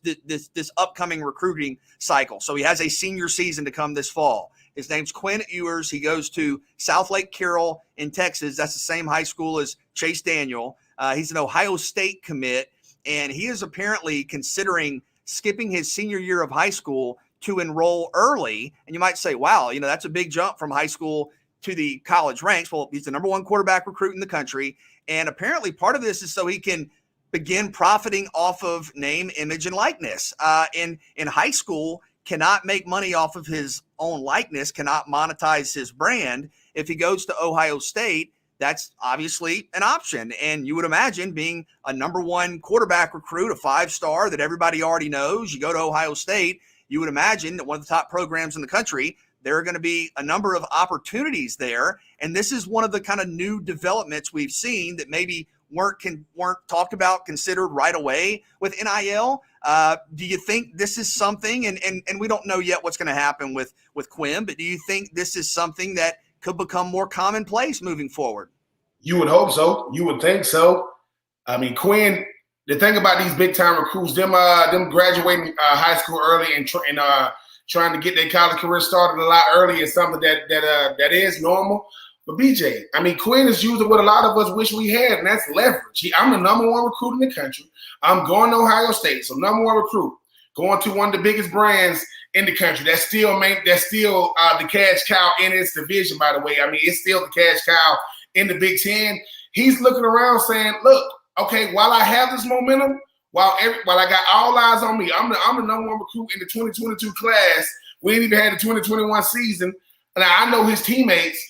S1: upcoming recruiting cycle. So he has a senior season to come this fall. His name's Quinn Ewers. He goes to South Lake Carroll in Texas. That's the same high school as Chase Daniel. He's an Ohio State commit, and he is apparently considering skipping his senior year of high school to enroll early. And you might say, wow, that's a big jump from high school to the college ranks. Well, he's the number one quarterback recruit in the country. And apparently part of this is so he can begin profiting off of name, image, and likeness. In high school, cannot make money off of his own likeness, cannot monetize his brand. If he goes to Ohio State, that's obviously an option. And you would imagine being a number one quarterback recruit, a 5-star that everybody already knows, you go to Ohio State, you would imagine that one of the top programs in the country, there are going to be a number of opportunities there. And this is one of the kind of new developments we've seen that maybe weren't talked about, considered right away with NIL. Do you think this is something, and we don't know yet what's going to happen with Quinn, but do you think this is something that could become more commonplace moving forward?
S2: You would hope so. You would think so. I mean, Quinn, the thing about these big-time recruits, them graduating high school early and trying to get their college career started a lot early is something that is normal. But BJ, I mean, Quinn is using what a lot of us wish we had, and that's leverage. I'm the number one recruit in the country. I'm going to Ohio State, so number one recruit, going to one of the biggest brands in the country. That's still the cash cow in its division, by the way. I mean, it's still the cash cow in the Big Ten. He's looking around saying, look, okay, while I have this momentum, while I got all eyes on me, I'm the number one recruit in the 2022 class. We ain't even had the 2021 season. And I know his teammates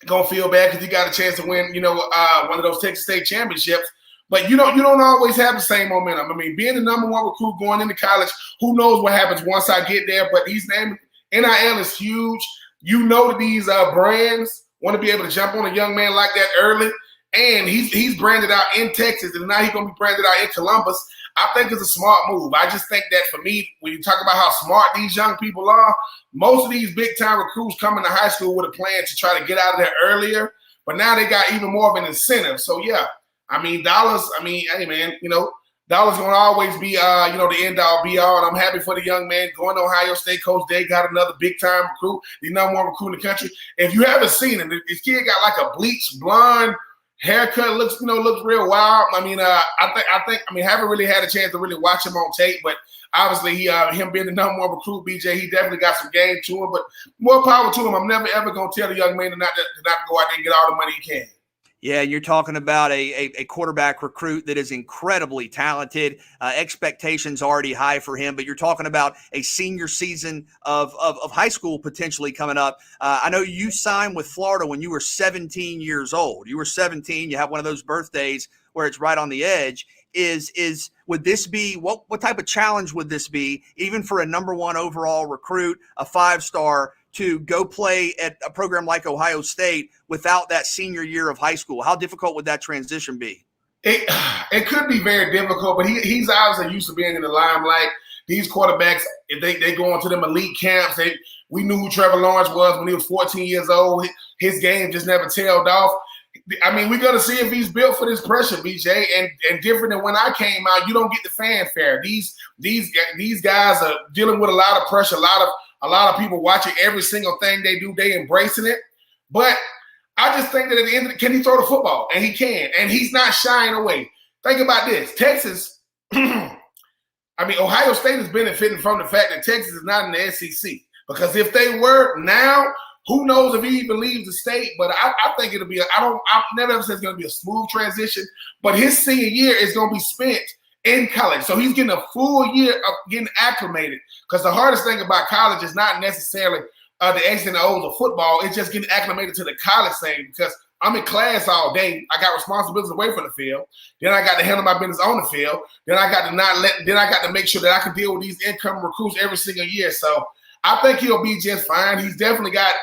S2: gonna feel bad because he got a chance to win, one of those Texas State championships. But you don't always have the same momentum. I mean, being the number one recruit going into college, who knows what happens once I get there? But these names, NIL is huge. That these brands want to be able to jump on a young man like that early, and he's branded out in Texas, and now he's gonna be branded out in Columbus. I think it's a smart move. I just think that for me, when you talk about how smart these young people are, most of these big-time recruits come into high school with a plan to try to get out of there earlier, but now they got even more of an incentive. So, yeah, I mean, dollars, hey, man, dollars going to always be, the end-all, be-all, and I'm happy for the young man going to Ohio State. Coach Day got another big-time recruit, the number one recruit in the country. If you haven't seen him, this kid got like a bleached blonde haircut, looks real wild. I haven't really had a chance to really watch him on tape, but obviously him being the number one recruit, BJ, he definitely got some game to him. But more power to him. I'm never ever gonna tell a young man to not go out there and get all the money he can.
S1: Yeah, you're talking about a quarterback recruit that is incredibly talented. Expectations already high for him, but you're talking about a senior season of high school potentially coming up. I know you signed with Florida when you were 17 years old. You were 17. You have one of those birthdays where it's right on the edge. Would this be what type of challenge would this be, even for a number one overall recruit, a 5-star, to go play at a program like Ohio State without that senior year of high school? How difficult would that transition be?
S2: It could be very difficult, but he's obviously used to being in the limelight. These quarterbacks, if they go into them elite camps, we knew who Trevor Lawrence was when he was 14 years old. His game just never tailed off. I mean, we're going to see if he's built for this pressure, BJ, and different than when I came out, you don't get the fanfare. These guys are dealing with a lot of pressure, a lot of people watching every single thing they do, they embracing it. But I just think that at the end, can he throw the football? And he can, and he's not shying away. Think about this. Texas, Ohio State is benefiting from the fact that Texas is not in the SEC. Because if they were now, who knows if he even leaves the state? But I think it'll be I've never ever said it's going to be a smooth transition. But his senior year is going to be spent in college. So he's getting a full year of getting acclimated. Because the hardest thing about college is not necessarily the X's and O's of football. It's just getting acclimated to the college thing. Because I'm in class all day. I got responsibilities away from the field. Then I got to handle my business on the field. Then I got to make sure that I can deal with these incoming recruits every single year. So I think he'll be just fine. He's definitely got.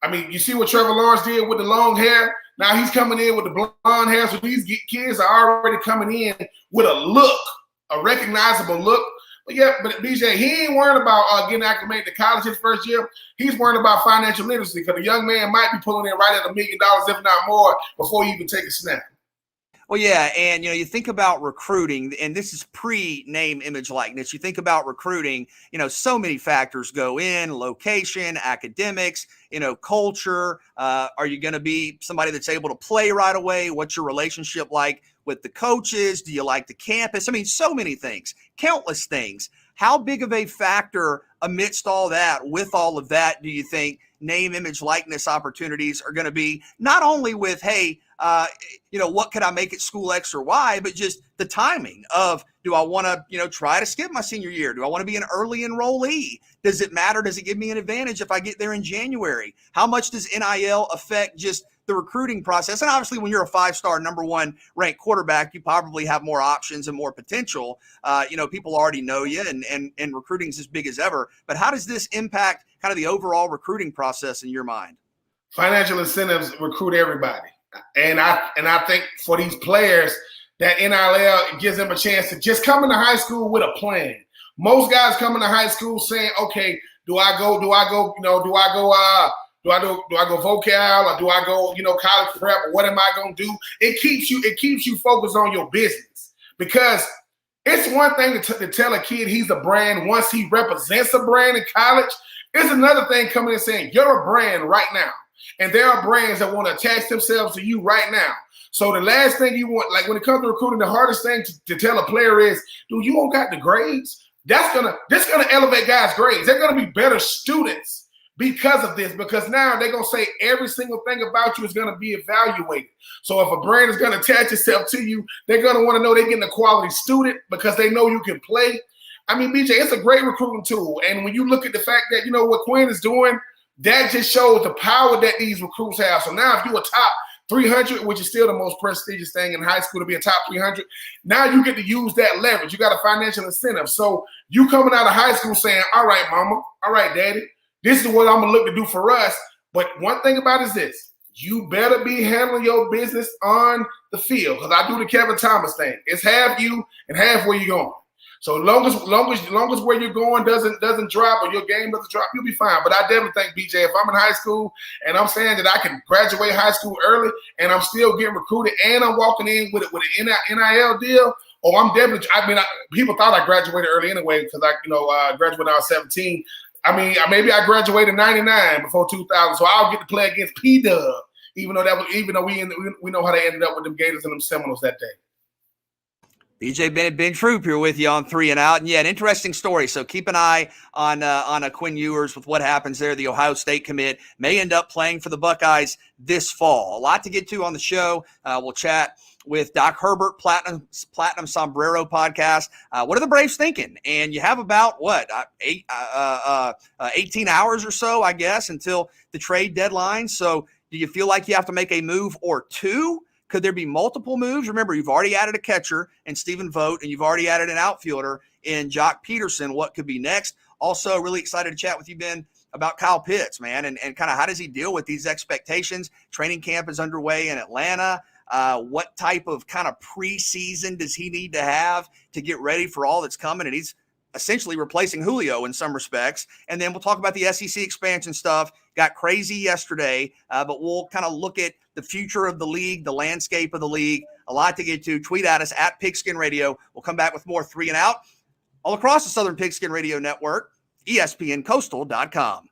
S2: I mean, you see what Trevor Lawrence did with the long hair. Now he's coming in with the blonde hair. So these kids are already coming in with a look, a recognizable look. But yeah, but BJ, he ain't worried about getting acclimated to college his first year. He's worried about financial literacy because the young man might be pulling in right at $1 million, if not more, before he even take a snap.
S1: Well, yeah, and you think about recruiting, and this is pre-name, image, likeness. You think about recruiting, so many factors go in: location, academics, culture. Are you going to be somebody that's able to play right away? What's your relationship like with the coaches? Do you like the campus? I mean, so many things, countless things. How big of a factor amidst all that, with all of that, do you think name, image, likeness opportunities are going to be? Not only with, hey, what could I make at school X or Y, but just the timing of, do I want to, try to skip my senior year? Do I want to be an early enrollee? Does it matter? Does it give me an advantage if I get there in January? How much does NIL affect just the recruiting process? And obviously, when you're a 5-star number 1 ranked quarterback, you probably have more options and more potential. People already know you, and recruiting is as big as ever. But how does this impact kind of the overall recruiting process in your mind?
S2: Financial incentives recruit everybody. And I think for these players, that NIL gives them a chance to just come into high school with a plan. Most guys come into high school saying, okay, do I go vocal, or do I go, college prep, or what am I going to do? It keeps you focused on your business, because it's one thing to tell a kid he's a brand once he represents a brand in college. It's another thing coming and saying, you're a brand right now. And there are brands that want to attach themselves to you right now. So the last thing you want, like when it comes to recruiting, the hardest thing to tell a player is, dude, you don't got the grades. This gonna elevate guys' grades. They're gonna be better students because of this, because now they're gonna say every single thing about you is gonna be evaluated. So if a brand is gonna attach itself to you, they're gonna want to know they're getting a quality student because they know you can play. I mean, BJ, it's a great recruiting tool. And when you look at the fact that, what Quinn is doing, that just shows the power that these recruits have. So now if you're a top 300, which is still the most prestigious thing in high school to be a top 300, now you get to use that leverage. You got a financial incentive. So you coming out of high school saying, all right, mama, all right, daddy, this is what I'm going to look to do for us. But one thing about it is this: you better be handling your business on the field, because I do the Kevin Thomas thing. It's half you and half where you're going. So long as where you're going doesn't drop, or your game doesn't drop, you'll be fine. But I definitely think, BJ, if I'm in high school and I'm saying that I can graduate high school early and I'm still getting recruited and I'm walking in with an NIL deal, people thought I graduated early anyway, because I graduated when I was 17. I mean, maybe I graduated in 99 before 2000, so I'll get to play against P-Dub, even though we know how they ended up with them Gators and them Seminoles that day.
S1: BJ Bennett, Ben Troop here with you on 3 and Out. And yeah, an interesting story. So keep an eye on a Quinn Ewers with what happens there. The Ohio State commit may end up playing for the Buckeyes this fall. A lot to get to on the show. We'll chat with Doc Herbert, Platinum Sombrero podcast. What are the Braves thinking? And you have about 18 hours or so, I guess, until the trade deadline. So do you feel like you have to make a move or two? Could there be multiple moves? Remember, you've already added a catcher in Stephen Vogt, and you've already added an outfielder in Jock Peterson. What could be next? Also, really excited to chat with you, Ben, about Kyle Pitts, man, and kind of how does he deal with these expectations? Training camp is underway in Atlanta. What type of kind of preseason does he need to have to get ready for all that's coming? And he's essentially replacing Julio in some respects. And then we'll talk about the SEC expansion stuff. Got crazy yesterday, but we'll kind of look at the future of the league, the landscape of the league. A lot to get to. Tweet at us at Pigskin Radio. We'll come back with more 3 and Out all across the Southern Pigskin Radio Network, ESPNCoastal.com.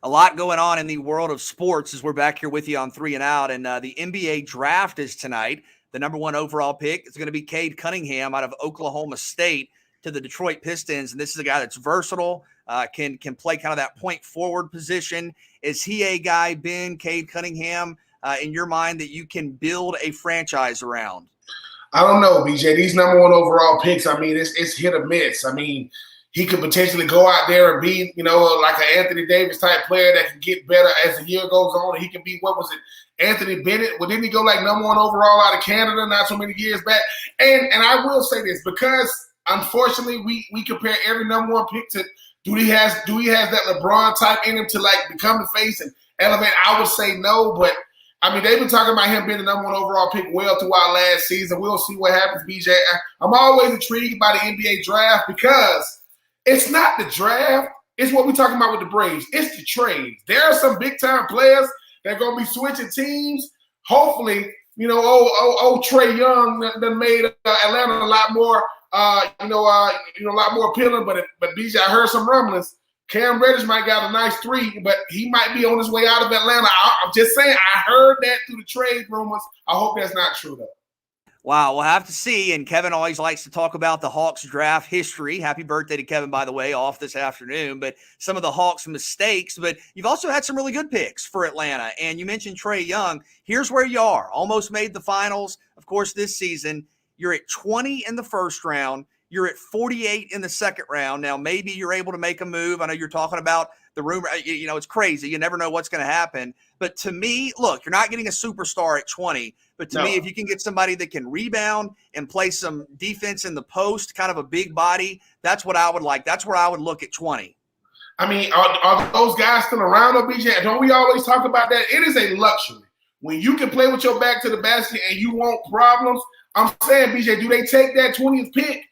S1: A lot going on in the world of sports as we're back here with you on 3 and Out. And the NBA draft is tonight. The number one overall pick is going to be Cade Cunningham out of Oklahoma State to the Detroit Pistons. And this is a guy that's versatile, can play kind of that point forward position. Is he a guy, Ben, Cade Cunningham, in your mind that you can build a franchise around?
S2: I don't know, BJ. These number one overall picks, I mean, it's hit or miss. I mean, he could potentially go out there and be, like an Anthony Davis type player that can get better as the year goes on. He can be, what was it, Anthony Bennett? Well, didn't he go like number one overall out of Canada not so many years back? And I will say this, because unfortunately we compare every number one pick to do he has that LeBron type in him to like become the face and elevate? I would say no, but I mean, they've been talking about him being the number one overall pick well throughout last season. We'll see what happens, BJ. I'm always intrigued by the NBA draft because it's not the draft. It's what we're talking about with the Braves. It's the trades. There are some big-time players that are going to be switching teams. Hopefully, old Trae Young that made Atlanta a lot more, a lot more appealing. But BJ, I heard some rumblings. Cam Reddish might got a nice 3, but he might be on his way out of Atlanta. I'm just saying, I heard that through the trade rumors. I hope that's not true, though.
S1: Wow, we'll have to see. And Kevin always likes to talk about the Hawks draft history. Happy birthday to Kevin, by the way, off this afternoon. But some of the Hawks mistakes. But you've also had some really good picks for Atlanta. And you mentioned Trae Young. Here's where you are. Almost made the finals, of course, this season. You're at 20 in the first round. You're at 48 in the second round. Now, maybe you're able to make a move. I know you're talking about the rumor. It's crazy. You never know what's going to happen. But to me, look, you're not getting a superstar at 20. But to me, if you can get somebody that can rebound and play some defense in the post, kind of a big body, that's what I would like. That's where I would look at 20.
S2: I mean, are those guys still around, BJ? Don't we always talk about that? It is a luxury. When you can play with your back to the basket and you want problems, I'm saying, BJ, do they take that 20th pick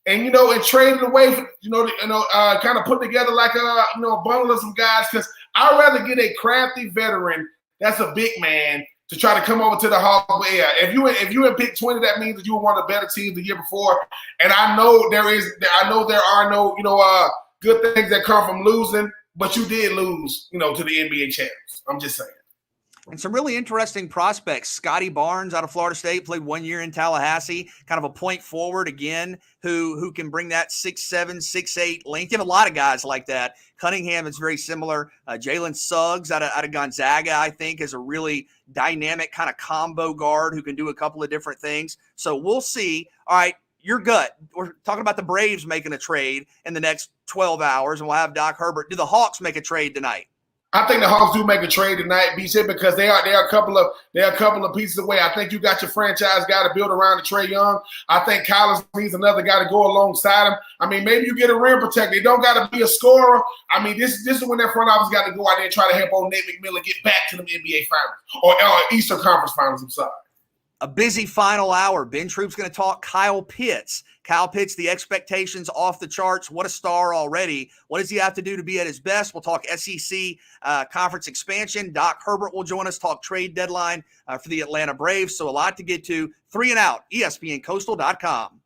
S2: and and trade it away for, kind of put together like a bundle of some guys? Because I'd rather get a crafty veteran that's a big man to try to come over to the Hawks. Yeah, if you had picked 20, that means that you were one of the better teams the year before. And I know there are no good things that come from losing, but you did lose, to the NBA champs. I'm just saying.
S1: And some really interesting prospects. Scotty Barnes out of Florida State played 1 year in Tallahassee, kind of a point forward again, who can bring that 6'7", 6'8" length. You have a lot of guys like that. Cunningham is very similar. Jalen Suggs out of Gonzaga, I think, is a really dynamic kind of combo guard who can do a couple of different things. So we'll see. All right, your gut. We're talking about the Braves making a trade in the next 12 hours, and we'll have Doc Herbert. Do the Hawks make a trade tonight?
S2: I think the Hawks do make a trade tonight, BJ, because they are a couple of pieces away. I think you got your franchise guy to build around the Trae Young. I think Collins needs another guy to go alongside him. I mean, maybe you get a rim protector. It don't got to be a scorer. I mean, this is when that front office got to go out there and try to help old Nate McMillan get back to the NBA Finals or Eastern Conference Finals. I'm sorry.
S1: A busy final hour. Ben Troop's going to talk Kyle Pitts. Kyle Pitts, the expectations off the charts. What a star already. What does he have to do to be at his best? We'll talk SEC conference expansion. Doc Herbert will join us, talk trade deadline for the Atlanta Braves. So a lot to get to. 3 and Out, ESPNCoastal.com.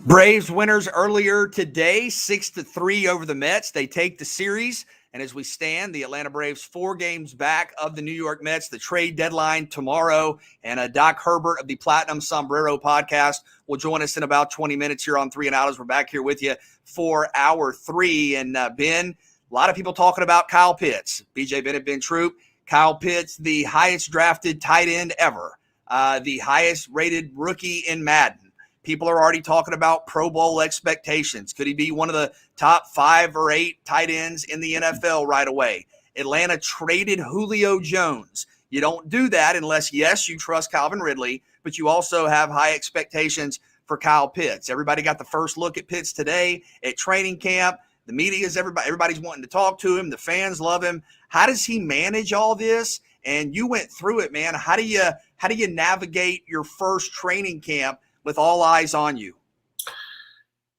S1: Braves winners earlier today, 6-3 over the Mets. They take the series. And as we stand, the Atlanta Braves 4 games back of the New York Mets. The trade deadline tomorrow. And Doc Herbert of the Platinum Sombrero podcast will join us in about 20 minutes here on 3 and Out as we're back here with you for hour 3. And Ben, a lot of people talking about Kyle Pitts. BJ Bennett, Ben Troop. Kyle Pitts, the highest drafted tight end ever. The highest rated rookie in Madden. People are already talking about Pro Bowl expectations. Could he be one of the top 5 or 8 tight ends in the NFL right away? Atlanta traded Julio Jones. You don't do that unless, yes, you trust Calvin Ridley, but you also have high expectations for Kyle Pitts. Everybody got the first look at Pitts today at training camp. The media is everybody's wanting to talk to him. The fans love him. How does he manage all this? And you went through it, man. How do you navigate your first training camp with all eyes on you?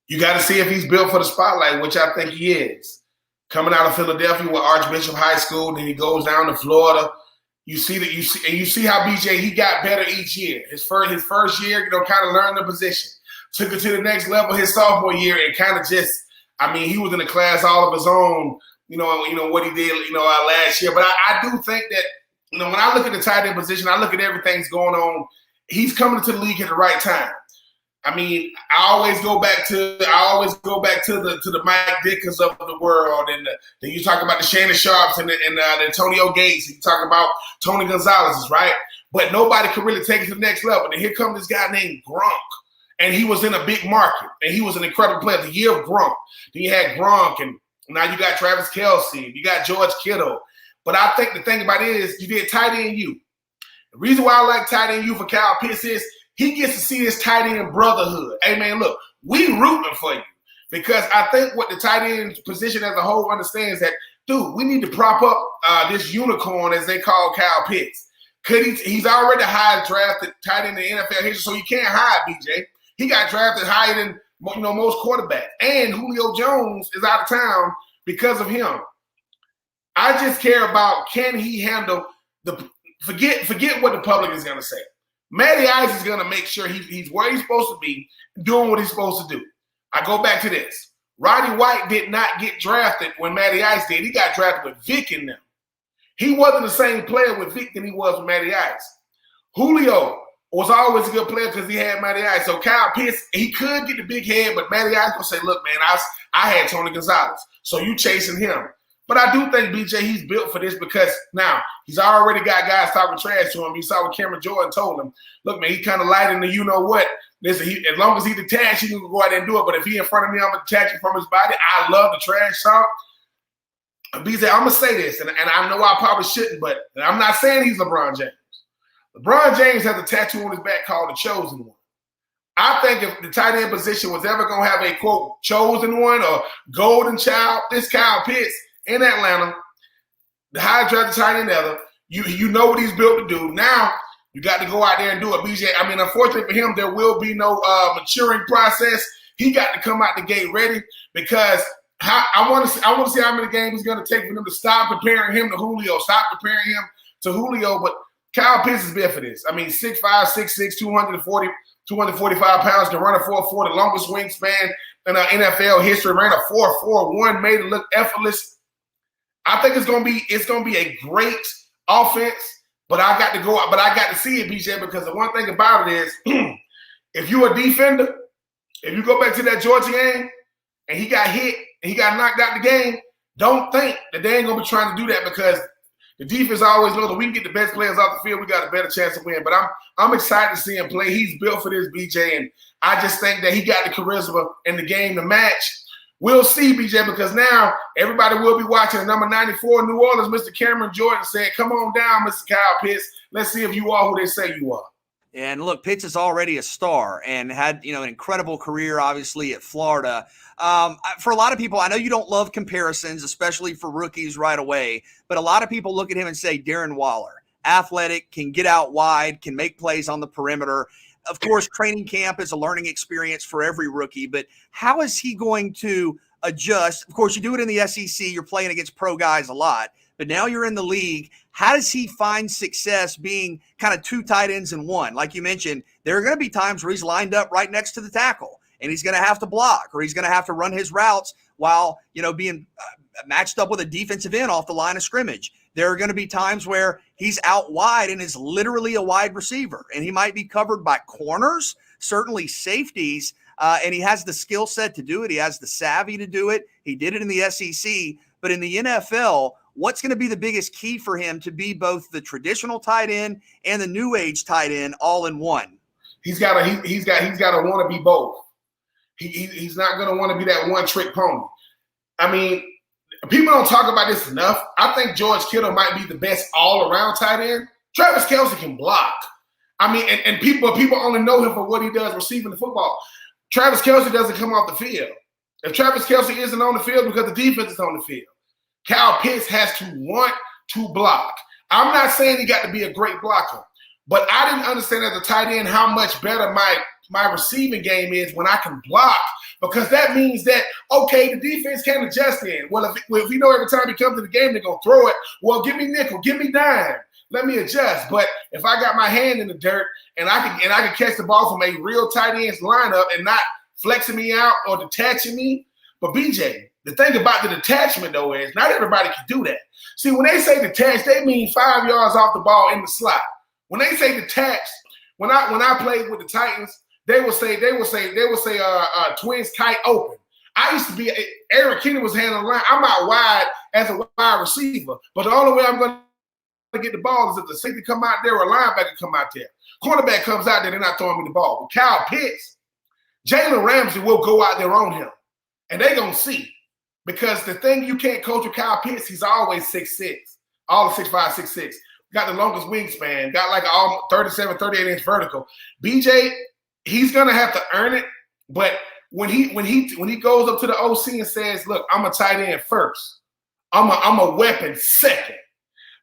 S2: You got to see if he's built for the spotlight, which I think he is. Coming out of Philadelphia with Archbishop High School, then he goes down to Florida. You see how BJ, he got better each year. His first year, kind of learned the position. Took it to the next level his sophomore year, and kind of just, he was in a class all of his own. What he did, last year. But I do think that, when I look at the tight end position, I look at everything's going on. He's coming to the league at the right time. I always go back to the Mike Dickens of the world, and then you talk about the Shannon Sharps and the Antonio Gates, and you talk about Tony Gonzalez, right? But nobody could really take it to the next level. And here comes this guy named Gronk, and he was in a big market, and he was an incredible player. The year of Gronk, then you had Gronk, and now you got Travis Kelce, you got George Kittle. But I think the thing about it is you did tight end you. The reason why I like tight end you for Kyle Pitts is he gets to see this tight end brotherhood. Hey, man, look, we rooting for you because I think what the tight end position as a whole understands that, dude, we need to prop up this unicorn, as they call Kyle Pitts. He's already the highest drafted tight end in the NFL history, so you can't hide BJ. He got drafted higher than most quarterbacks. And Julio Jones is out of town because of him. I just care about, can he handle forget what the public is going to say. Matty Ice is going to make sure he's where he's supposed to be, doing what he's supposed to do. I go back to this. Roddy White did not get drafted when Matty Ice did. He got drafted with Vic in them. He wasn't the same player with Vic than he was with Matty Ice. Julio was always a good player because he had Matty Ice. So Kyle Pitts, he could get the big head, but Matty Ice will say, look, man, I had Tony Gonzalez, so you chasing him. But I do think, BJ, he's built for this because now he's already got guys talking trash to him. You saw what Cameron Jordan told him. Look, man, he kind of light in the you-know-what. Listen, as long as he detached, he can go out there and do it. But if he in front of me, I'm going to detach him from his body. I love the trash talk. BJ, I'm going to say this, and I know I probably shouldn't, but I'm not saying he's LeBron James. LeBron James has a tattoo on his back called the Chosen One. I think if the tight end position was ever going to have a, quote, chosen one or golden child, this Kyle Pitts in Atlanta, the highest drafted tight end ever, you know what he's built to do. Now you got to go out there and do it, BJ. Unfortunately for him, there will be no maturing process. He got to come out the gate ready because I want to see how many games it's going to take for them to stop comparing him to Julio, But Kyle Pitts is built for this. 6'5", 6'6", 245 pounds, can run a 4.4, the longest wingspan in NFL history, ran a 4.41, made it look effortless. I think it's gonna be a great offense, but I got to see it, BJ, because the one thing about it is if you're a defender, if you go back to that Georgia game and he got hit and he got knocked out the game, don't think that they ain't gonna be trying to do that because the defense always knows that we can get the best players off the field, we got a better chance to win. But I'm excited to see him play. He's built for this, BJ, and I just think that he got the charisma in the game to match. We'll see, BJ, because now everybody will be watching. Number 94 New Orleans, Mr. Cameron Jordan said, come on down, Mr. Kyle Pitts. Let's see if you are who they say you are.
S1: And look, Pitts is already a star and had, an incredible career, obviously, at Florida. For a lot of people, I know you don't love comparisons, especially for rookies right away, but a lot of people look at him and say, Darren Waller, athletic, can get out wide, can make plays on the perimeter. Of course, training camp is a learning experience for every rookie, but how is he going to adjust? Of course, you do it in the SEC. You're playing against pro guys a lot, but now you're in the league. How does he find success being kind of 2 tight ends in one? Like you mentioned, there are going to be times where he's lined up right next to the tackle, and he's going to have to block, or he's going to have to run his routes while, being matched up with a defensive end off the line of scrimmage. There are going to be times where he's out wide and is literally a wide receiver, and he might be covered by corners, certainly safeties, and he has the skill set to do it. He has the savvy to do it. He did it in the SEC, but in the NFL, what's going to be the biggest key for him to be both the traditional tight end and the new age tight end all in one?
S2: He's got to want to be both. He's not going to want to be that one trick pony. I mean, people don't talk about this enough. I think George Kittle might be the best all-around tight end. Travis Kelce can block. I mean, and people only know him for what he does receiving the football. Travis Kelce doesn't come off the field. If Travis Kelce isn't on the field because the defense is on the field, Kyle Pitts has to want to block. I'm not saying he got to be a great blocker, but I didn't understand as a tight end how much better my receiving game is when I can block, because that means that, okay, the defense can adjust in. Well, if you know every time he comes to the game, they're going to throw it, well, give me nickel, give me dime. Let me adjust. But if I got my hand in the dirt and I can catch the ball from a real tight end's lineup and not flexing me out or detaching me. But BJ, the thing about the detachment though is not everybody can do that. See, when they say detach, they mean 5 yards off the ball in the slot. When they say detach, when I played with the Titans, they would say twins kite open. I used to be Eric Kenny was handling the line. I'm out wide as a wide receiver, but the only way I'm going to get the ball is if the safety come out there or a linebacker come out there. Cornerback comes out there, they're not throwing me the ball. But Kyle Pitts, Jalen Ramsey will go out there on him, and they're going to see. Because the thing you can't coach with Kyle Pitts, he's always 6'6", all 6'5", 6'6". Got the longest wingspan, got like all 37, 38-inch vertical. BJ, he's going to have to earn it, but when he goes up to the OC and says, look, I'm a tight end first, I'm a weapon second.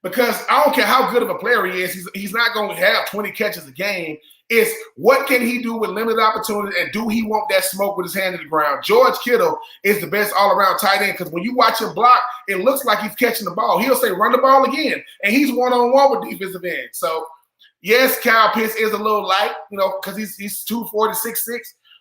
S2: Because I don't care how good of a player he is, he's not going to have 20 catches a game. It's what can he do with limited opportunity, and do he want that smoke with his hand in the ground? George Kittle is the best all-around tight end because when you watch him block, it looks like he's catching the ball. He'll say, run the ball again, and he's one-on-one with defensive end. So, yes, Kyle Pitts is a little light, because he's 240, 6'6".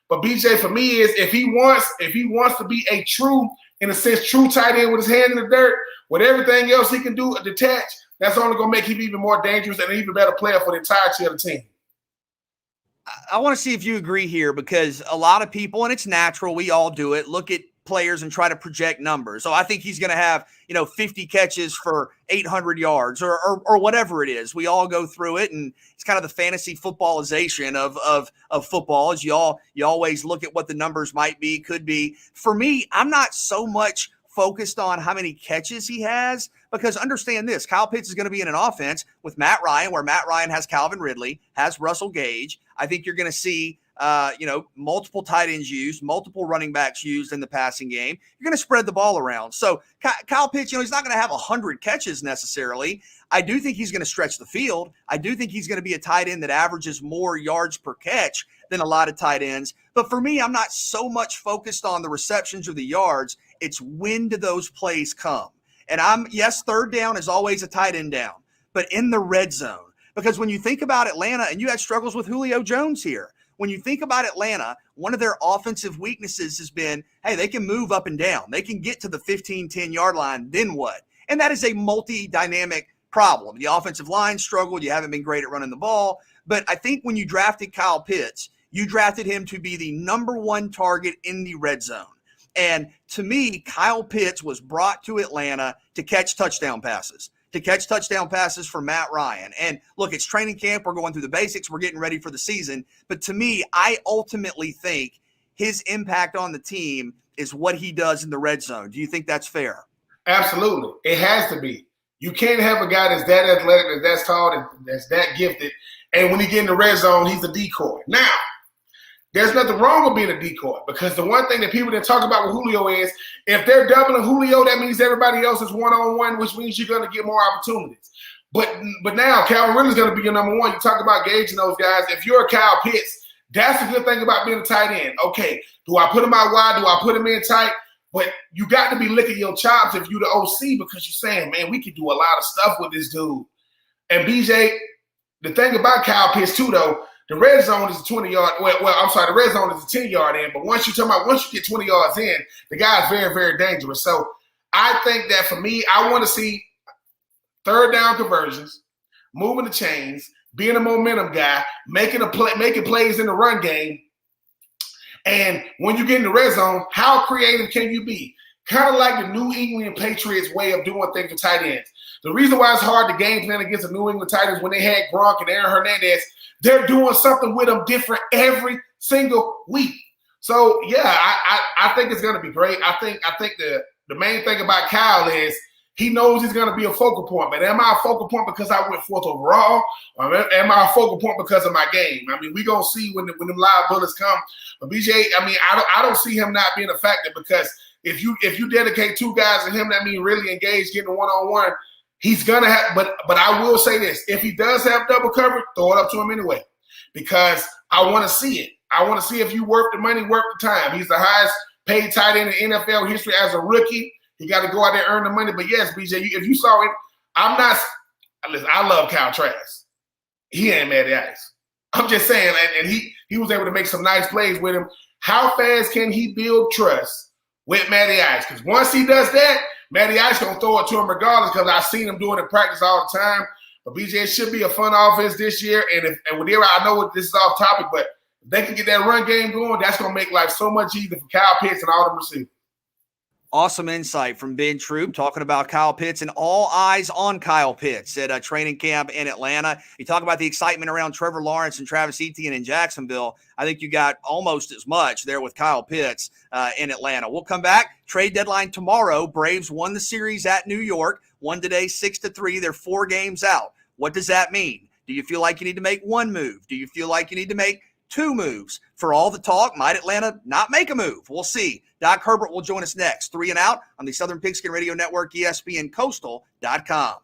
S2: But BJ, for me, is if he wants to be a true, in a sense, true tight end with his hand in the dirt, with everything else he can do, detach, that's only going to make him even more dangerous and an even better player for the entirety of the team.
S1: I want to see if you agree here, because a lot of people, and it's natural, we all do it, look at players and try to project numbers. So I think he's going to have, 50 catches for 800 yards or whatever it is. We all go through it, and it's kind of the fantasy footballization of football. Is you always look at what the numbers might be, could be. For me, I'm not so much focused on how many catches he has, because understand this, Kyle Pitts is going to be in an offense with Matt Ryan, where Matt Ryan has Calvin Ridley, has Russell Gage. I think you're going to see, multiple tight ends used, multiple running backs used in the passing game. You're going to spread the ball around. So Kyle Pitts, he's not going to have 100 catches necessarily. I do think he's going to stretch the field. I do think he's going to be a tight end that averages more yards per catch than a lot of tight ends. But for me, I'm not so much focused on the receptions or the yards. It's when do those plays come? And third down is always a tight end down, but in the red zone. Because when you think about Atlanta, and you had struggles with Julio Jones here, when you think about Atlanta, one of their offensive weaknesses has been, hey, they can move up and down. They can get to the 15, 10-yard line, then what? And that is a multi-dynamic problem. The offensive line struggled. You haven't been great at running the ball. But I think when you drafted Kyle Pitts, you drafted him to be the number one target in the red zone. And to me, Kyle Pitts was brought to Atlanta to catch touchdown passes. For Matt Ryan. And look, it's training camp. We're going through the basics. We're getting ready for the season. But to me, I ultimately think his impact on the team is what he does in the red zone. Do you think that's fair?
S2: Absolutely. It has to be. You can't have a guy that's that athletic, that's tall, that's that gifted, and when he get in the red zone, he's a decoy. Now, there's nothing wrong with being a decoy, because the one thing that people didn't talk about with Julio is if they're doubling Julio, that means everybody else is one-on-one, which means you're going to get more opportunities. But now Calvin Ridley's going to be your number one. You talk about gauging those guys. If you're a Kyle Pitts, that's the good thing about being a tight end. Okay, do I put him out wide? Do I put him in tight? But you got to be licking your chops if you're the OC, because you're saying, man, we can do a lot of stuff with this dude. And BJ, the thing about Kyle Pitts too, though, the red zone is a 20-yard. Well, I'm sorry, the red zone is a 10-yard in. But once you get 20 yards in, the guy's very, very dangerous. So I think that for me, I want to see third down conversions, moving the chains, being a momentum guy, making plays in the run game. And when you get in the red zone, how creative can you be? Kind of like the New England Patriots way of doing things with tight ends. The reason why it's hard to game plan against the New England Titans when they had Gronk and Aaron Hernandez, they're doing something with them different every single week. So yeah, I think it's going to be great. I think the main thing about Kyle is he knows he's going to be a focal point. But am I a focal point because I went fourth overall, or am I a focal point because of my game? I mean, we're going to see when the live bullets come. But BJ, I mean, I don't see him not being a factor because if you dedicate two guys to him that mean really engage, getting one-on-one, he's going to have – but I will say this. If he does have double coverage, throw it up to him anyway because I want to see it. I want to see if you worth the money, worth the time. He's the highest paid tight end in NFL history as a rookie. He got to go out there and earn the money. But yes, BJ, if you saw it, listen, I love Kyle Trask. He ain't Matty Ice. I'm just saying, and he was able to make some nice plays with him. How fast can he build trust with Matty Ice? Because once he does that, Matty Ice going to throw it to him regardless because I've seen him doing it in practice all the time. But BJ, it should be a fun offense this year. And whenever I know this is off topic, but if they can get that run game going, that's going to make life so much easier for Kyle Pitts and all them receivers.
S1: Awesome insight from Ben Troop talking about Kyle Pitts and all eyes on Kyle Pitts at a training camp in Atlanta. You talk about the excitement around Trevor Lawrence and Travis Etienne in Jacksonville. I think you got almost as much there with Kyle Pitts in Atlanta. We'll come back. Trade deadline tomorrow. Braves won the series at New York. Won today 6-3. They're 4 games out. What does that mean? Do you feel like you need to make one move? Do you feel like you need to make 2 moves? For all the talk, might Atlanta not make a move? We'll see. Doc Herbert will join us next. 3 and Out on the Southern Pigskin Radio Network, ESPNCoastal.com.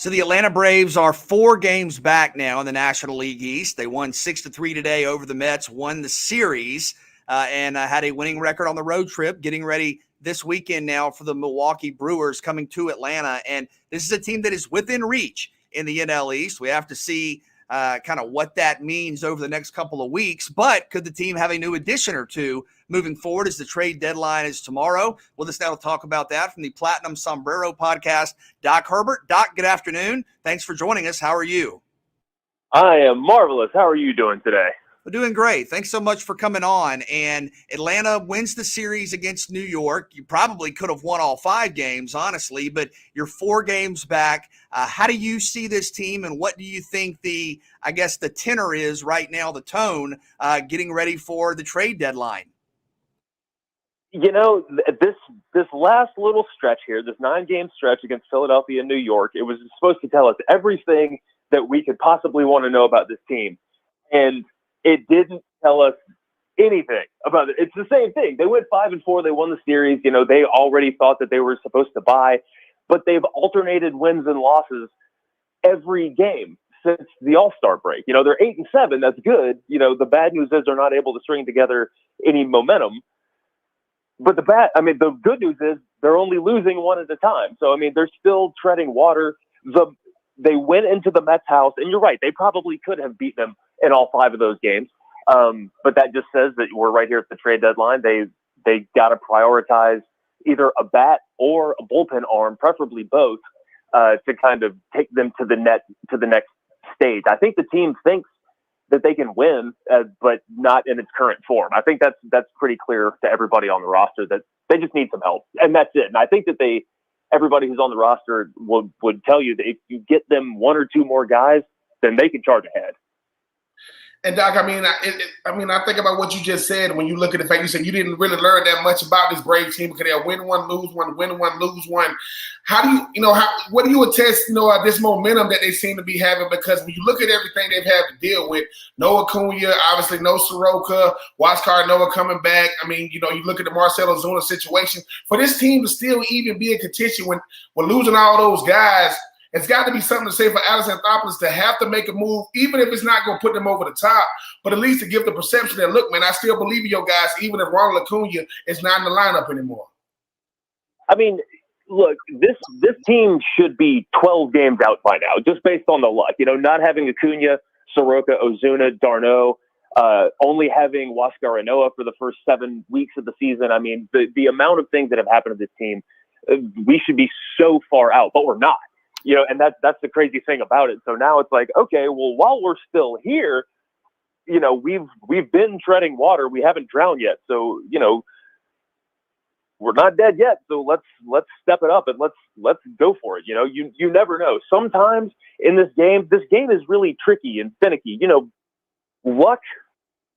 S1: So the Atlanta Braves are 4 games back now in the National League East. They won 6-3 today over the Mets, won the series, and had a winning record on the road trip, getting ready this weekend now for the Milwaukee Brewers coming to Atlanta. And this is a team that is within reach in the NL East. We have to see kind of what that means over the next couple of weeks. But could the team have a new addition or two moving forward as the trade deadline is tomorrow? With us now to talk about that from the Platinum Sombrero podcast, Doc Herbert. Doc, good afternoon. Thanks for joining us. How are you?
S4: I am marvelous. How are you doing today?
S1: We're doing great. Thanks so much for coming on. And Atlanta wins the series against New York. You probably could have won all 5 games, honestly, but you're 4 games back. How do you see this team, and what do you think the tenor is right now, the tone, getting ready for the trade deadline?
S4: You know, this last little stretch here, this 9-game stretch against Philadelphia and New York, it was supposed to tell us everything that we could possibly want to know about this team. And it didn't tell us anything about it. It's the same thing. They went 5-4. They won the series. You know, they already thought that they were supposed to bye, but they've alternated wins and losses every game since the All-Star break. You know, they're 8-7. That's good. You know, the bad news is they're not able to string together any momentum. But the good news is they're only losing one at a time. So, I mean, they're still treading water. They went into the Mets house, and you're right, they probably could have beaten them in all 5 of those games. But that just says that we're right here at the trade deadline. They got to prioritize either a bat or a bullpen arm, preferably both, to kind of take them to the next stage. I think the team thinks that they can win, but not in its current form. I think that's pretty clear to everybody on the roster that they just need some help, and that's it. And I think that everybody who's on the roster would tell you that if you get them 1 or 2 more guys, then they can charge ahead.
S2: And Doc, I think about what you just said when you look at the fact you said you didn't really learn that much about this Braves team because they'll win one, lose one, win one, lose one. How do what do you attest, this momentum that they seem to be having? Because when you look at everything they've had to deal with, no Acuna, obviously no Soroka, Huascar Noah coming back. I mean, you look at the Marcell Ozuna situation. For this team to still even be in contention when losing all those guys, it's got to be something to say for Alex Anthopoulos to have to make a move, even if it's not going to put them over the top, but at least to give the perception that, look, man, I still believe in your guys, even if Ronald Acuna is not in the lineup anymore.
S4: I mean, look, this team should be 12 games out by now, just based on the luck. Not having Acuna, Soroka, Ozuna, d'Arnaud, only having Huascar Noah for the first 7 weeks of the season. I mean, the amount of things that have happened to this team, we should be so far out, but we're not. And that's the crazy thing about it. So now it's like, okay, well, while we're still here, we've been treading water. We haven't drowned yet. So, we're not dead yet. So let's step it up and let's go for it. You never know. Sometimes in this game is really tricky and finicky. Luck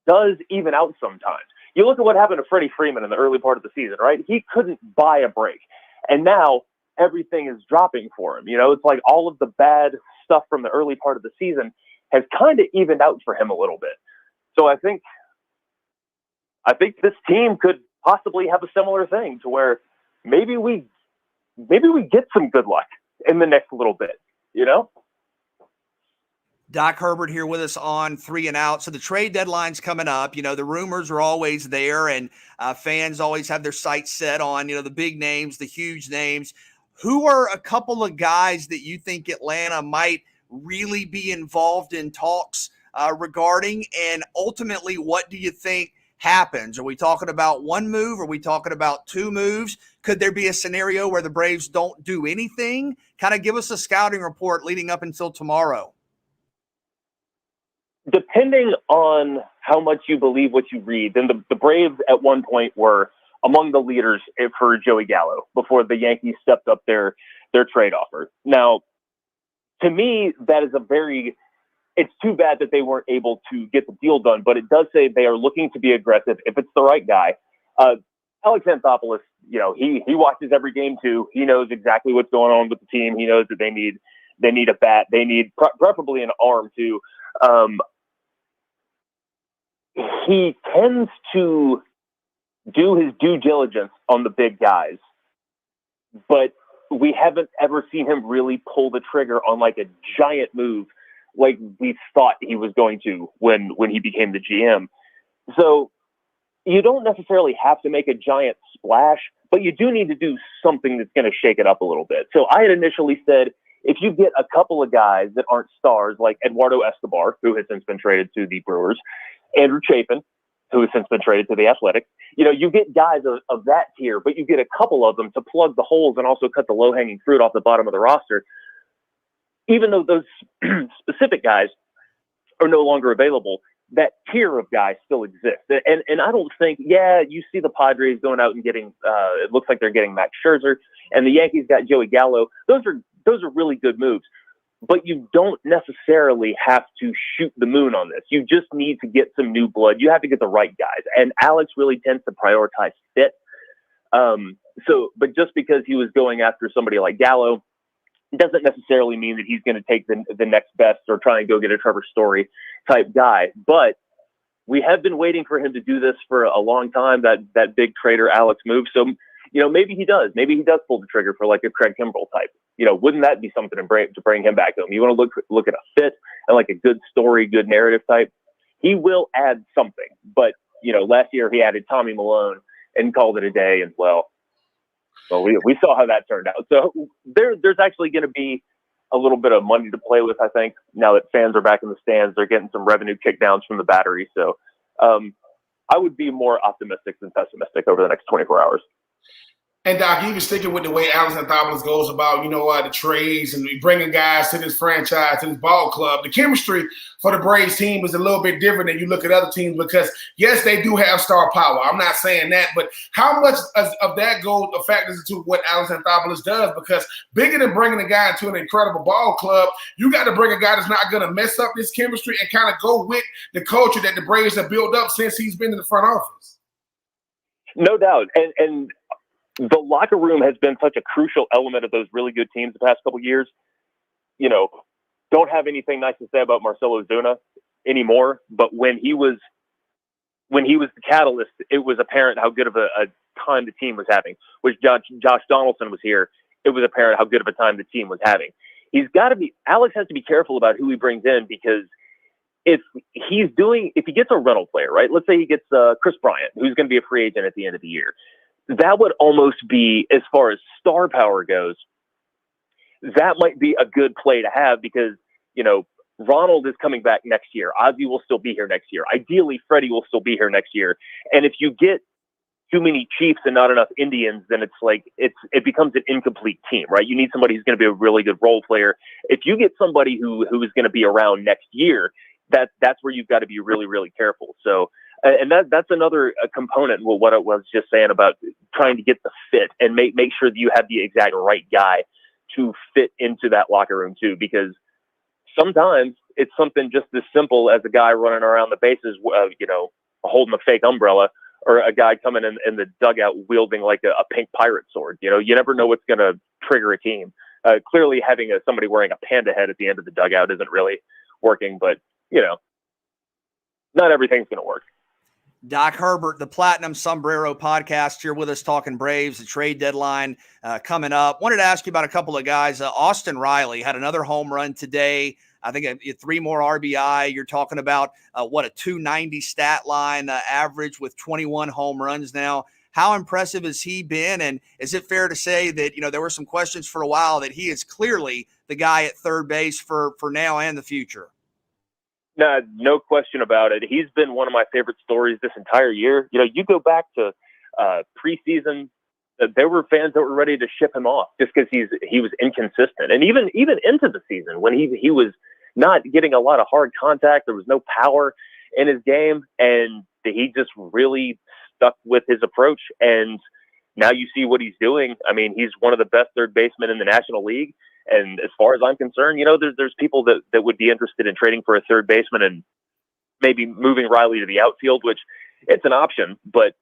S4: does even out sometimes. You look at what happened to Freddie Freeman in the early part of the season, right? He couldn't buy a break. And now everything is dropping for him. It's like all of the bad stuff from the early part of the season has kind of evened out for him a little bit. So I think this team could possibly have a similar thing to where maybe we get some good luck in the next little bit,
S1: Doc Herbert here with us on 3 and Out. So the trade deadline's coming up. The rumors are always there, and fans always have their sights set on, the big names, the huge names. Who are a couple of guys that you think Atlanta might really be involved in talks regarding? And ultimately, what do you think happens? Are we talking about 1 move? Are we talking about 2 moves? Could there be a scenario where the Braves don't do anything? Kind of give us a scouting report leading up until tomorrow.
S4: Depending on how much you believe what you read, then the Braves at one point were among the leaders for Joey Gallo before the Yankees stepped up their trade offer. Now, to me, that is it's too bad that they weren't able to get the deal done, but it does say they are looking to be aggressive if it's the right guy. Alex Anthopoulos, he watches every game too. He knows exactly what's going on with the team. He knows that they need a bat. They need preferably an arm too. He tends to do his due diligence on the big guys, but we haven't ever seen him really pull the trigger on like a giant move like we thought he was going to when he became the GM. So you don't necessarily have to make a giant splash, but you do need to do something that's going to shake it up a little bit. So I had initially said, if you get a couple of guys that aren't stars, like Eduardo Escobar, who has since been traded to the Brewers, Andrew Chafin, who has since been traded to the Athletics, you get guys of that tier, but you get a couple of them to plug the holes and also cut the low-hanging fruit off the bottom of the roster. Even though those specific guys are no longer available, that tier of guys still exists. And I don't think, you see the Padres going out and getting, it looks like they're getting Max Scherzer, and the Yankees got Joey Gallo. Those are really good moves. But you don't necessarily have to shoot the moon on this. You just need to get some new blood. You have to get the right guys. And Alex really tends to prioritize fit. But just because he was going after somebody like Gallo doesn't necessarily mean that he's going to take the next best or try and go get a Trevor Story type guy. But we have been waiting for him to do this for a long time, that big trader Alex move. So, maybe he does. Maybe he does pull the trigger for like a Craig Kimbrell type. Wouldn't that be something to bring him back home? You want to look at a fit and like a good story, good narrative type. He will add something. But, last year he added Tommy Malone and called it a day as well. So we saw how that turned out. So there's actually going to be a little bit of money to play with, I think, now that fans are back in the stands. They're getting some revenue kickdowns from the Battery. So I would be more optimistic than pessimistic over the next 24 hours.
S2: And Doc, even sticking with the way Alex Anthopoulos goes about, the trades and bringing guys to this franchise, to this ball club, the chemistry for the Braves team is a little bit different than you look at other teams because, yes, they do have star power. I'm not saying that, but how much of that goes factors into what Alex Anthopoulos does? Because bigger than bringing a guy into an incredible ball club, you got to bring a guy that's not going to mess up this chemistry and kind of go with the culture that the Braves have built up since he's been in the front office.
S4: No doubt. And the locker room has been such a crucial element of those really good teams the past couple of years. Don't have anything nice to say about Marcell Ozuna anymore, but when he was the catalyst, it was apparent how good of a time the team was having. When Josh Donaldson was here, it was apparent how good of a time the team was having. Alex has to be careful about who he brings in because if he gets a rental player, right? Let's say he gets Chris Bryant, who's going to be a free agent at the end of the year. That would almost be, as far as star power goes, that might be a good play to have because, Ronald is coming back next year. Ozzie will still be here next year. Ideally, Freddie will still be here next year. And if you get too many Chiefs and not enough Indians, then it's like it becomes an incomplete team, right? You need somebody who's going to be a really good role player. If you get somebody who is going to be around next year, that's where you've got to be really, really careful. So, and that's another component with what I was just saying about trying to get the fit and make sure that you have the exact right guy to fit into that locker room too, because sometimes it's something just as simple as a guy running around the bases, holding a fake umbrella, or a guy coming in the dugout wielding like a pink pirate sword. You never know what's going to trigger a team. Clearly having somebody wearing a panda head at the end of the dugout isn't really working, but not everything's going to work.
S1: Doc Herbert, the Platinum Sombrero podcast, here with us talking Braves, the trade deadline coming up. Wanted to ask you about a couple of guys. Austin Riley had another home run today. I think 3 more RBI. You're talking about a 290 stat line average with 21 home runs now. How impressive has he been? And is it fair to say that, there were some questions for a while that he is clearly the guy at third base for now and the future?
S4: No question about it. He's been one of my favorite stories this entire year. You go back to preseason, there were fans that were ready to ship him off just because he was inconsistent. And even into the season when he was not getting a lot of hard contact, there was no power in his game, and he just really stuck with his approach. And now you see what he's doing. I mean, he's one of the best third basemen in the National League. And as far as I'm concerned, there's people that would be interested in trading for a third baseman and maybe moving Riley to the outfield, which it's an option. But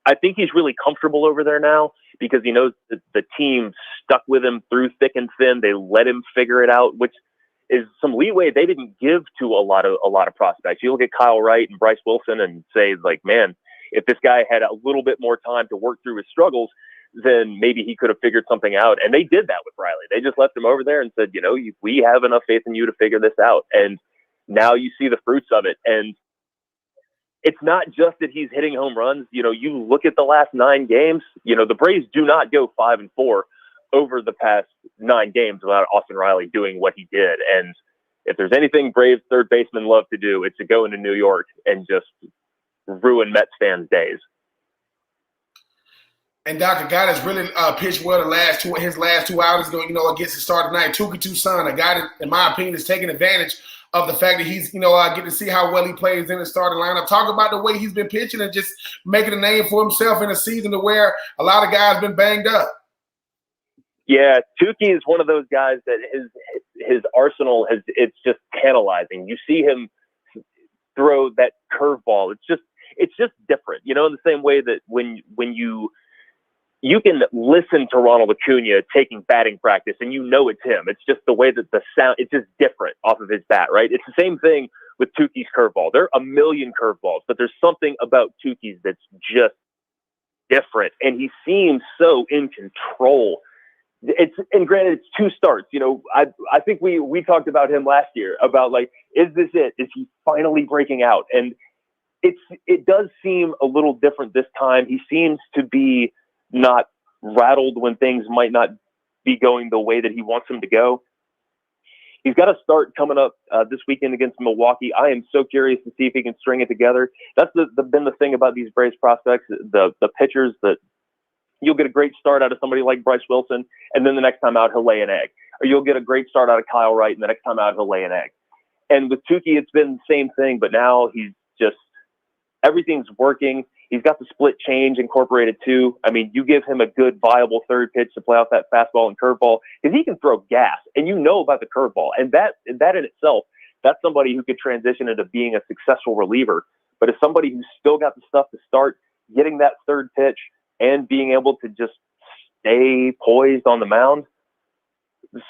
S4: I think he's really comfortable over there now because he knows that the team stuck with him through thick and thin. They let him figure it out, which is some leeway they didn't give to a lot of prospects. You look at Kyle Wright and Bryce Wilson and say, like, man, if this guy had a little bit more time to work through his struggles, then maybe he could have figured something out. And they did that with Riley. They just left him over there and said, we have enough faith in you to figure this out. And now you see the fruits of it. And it's not just that he's hitting home runs. You look at the last 9 games, the Braves do not go 5-4 over the past 9 games without Austin Riley doing what he did. And if there's anything Braves third basemen love to do, it's to go into New York and just ruin Mets fans' days.
S2: And Dr. God has really pitched well his last 2 hours ago, against the start tonight. Touki Toussaint, a guy that, in my opinion, is taking advantage of the fact that he's, get to see how well he plays in the starting lineup. Talk about the way he's been pitching and just making a name for himself in a season to where a lot of guys been banged up.
S4: Yeah, Touki is one of those guys that his arsenal it's just tantalizing. You see him throw that curveball. It's just different, in the same way that when you can listen to Ronald Acuna taking batting practice and it's him. It's just the way that the sound, it's just different off of his bat, right? It's the same thing with Touki's curveball. There are a million curveballs, but there's something about Touki's that's just different. And he seems so in control. And granted, it's 2 starts. I think we talked about him last year about is this it? Is he finally breaking out? And it does seem a little different this time. He seems to be not rattled when things might not be going the way that he wants them to go. He's got a start coming up this weekend against Milwaukee. I am so curious to see if he can string it together. That's been the thing about these Braves prospects, the pitchers, that you'll get a great start out of somebody like Bryce Wilson, and then the next time out, he'll lay an egg. Or you'll get a great start out of Kyle Wright, and the next time out, he'll lay an egg. And with Touki, it's been the same thing, but now he's just, everything's working. He's got the split change incorporated too. I mean, you give him a good, viable third pitch to play off that fastball and curveball, because he can throw gas, and about the curveball. And that in itself, that's somebody who could transition into being a successful reliever. But as somebody who's still got the stuff to start, getting that third pitch and being able to just stay poised on the mound, the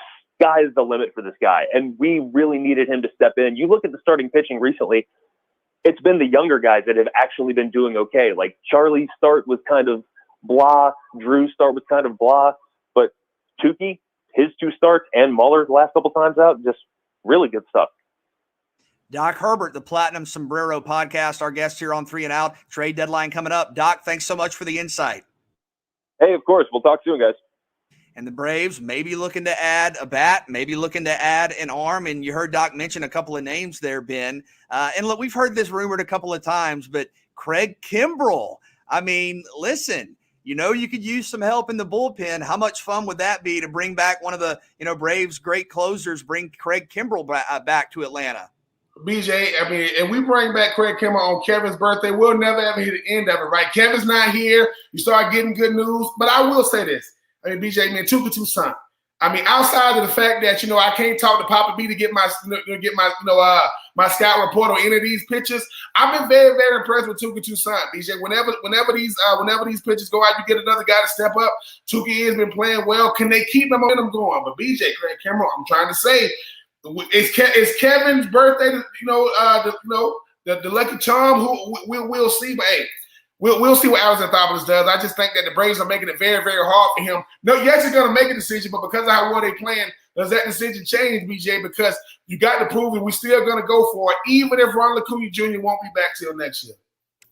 S4: sky is the limit for this guy. And we really needed him to step in. You look at the starting pitching recently, it's been the younger guys that have actually been doing okay. Like Charlie's start was kind of blah. Drew's start was kind of blah. But Touki, his 2 starts, and Muller the last couple times out, just really good stuff.
S1: Doc Herbert, the Platinum Sombrero podcast, our guest here on 3 and Out. Trade deadline coming up. Doc, thanks so much for the insight.
S4: Hey, of course. We'll talk soon, guys.
S1: And the Braves maybe looking to add a bat, maybe looking to add an arm. And you heard Doc mention a couple of names there, Ben. And look, we've heard this rumored a couple of times, but Craig Kimbrell. I mean, listen, you could use some help in the bullpen. How much fun would that be to bring back one of the, Braves' great closers, bring Craig Kimbrell back to Atlanta?
S2: BJ, and we bring back Craig Kimbrell on Kevin's birthday, we'll never ever hit the end of it, right? Kevin's not here. You start getting good news. But I will say this. BJ, Touki Toussaint. Outside of the fact that, I can't talk to Papa B to get my my scout report on any of these pitches, I've been very, very impressed with Touki Toussaint, BJ. Whenever these pitches go out, you get another guy to step up. Touki has been playing well. Can they keep the momentum going? But BJ, Craig Kimbrell, I'm trying to say, it's Kevin's birthday, the lucky charm. Who we'll see, but hey, we'll see what Alex Anthopoulos does. I just think that the Braves are making it very, very hard for him. No, yes, he's going to make a decision, but because of how well they're playing, does that decision change, BJ? Because you got to prove it. We're still going to go for it, even if Ronald Acuna Jr. won't be back till next year.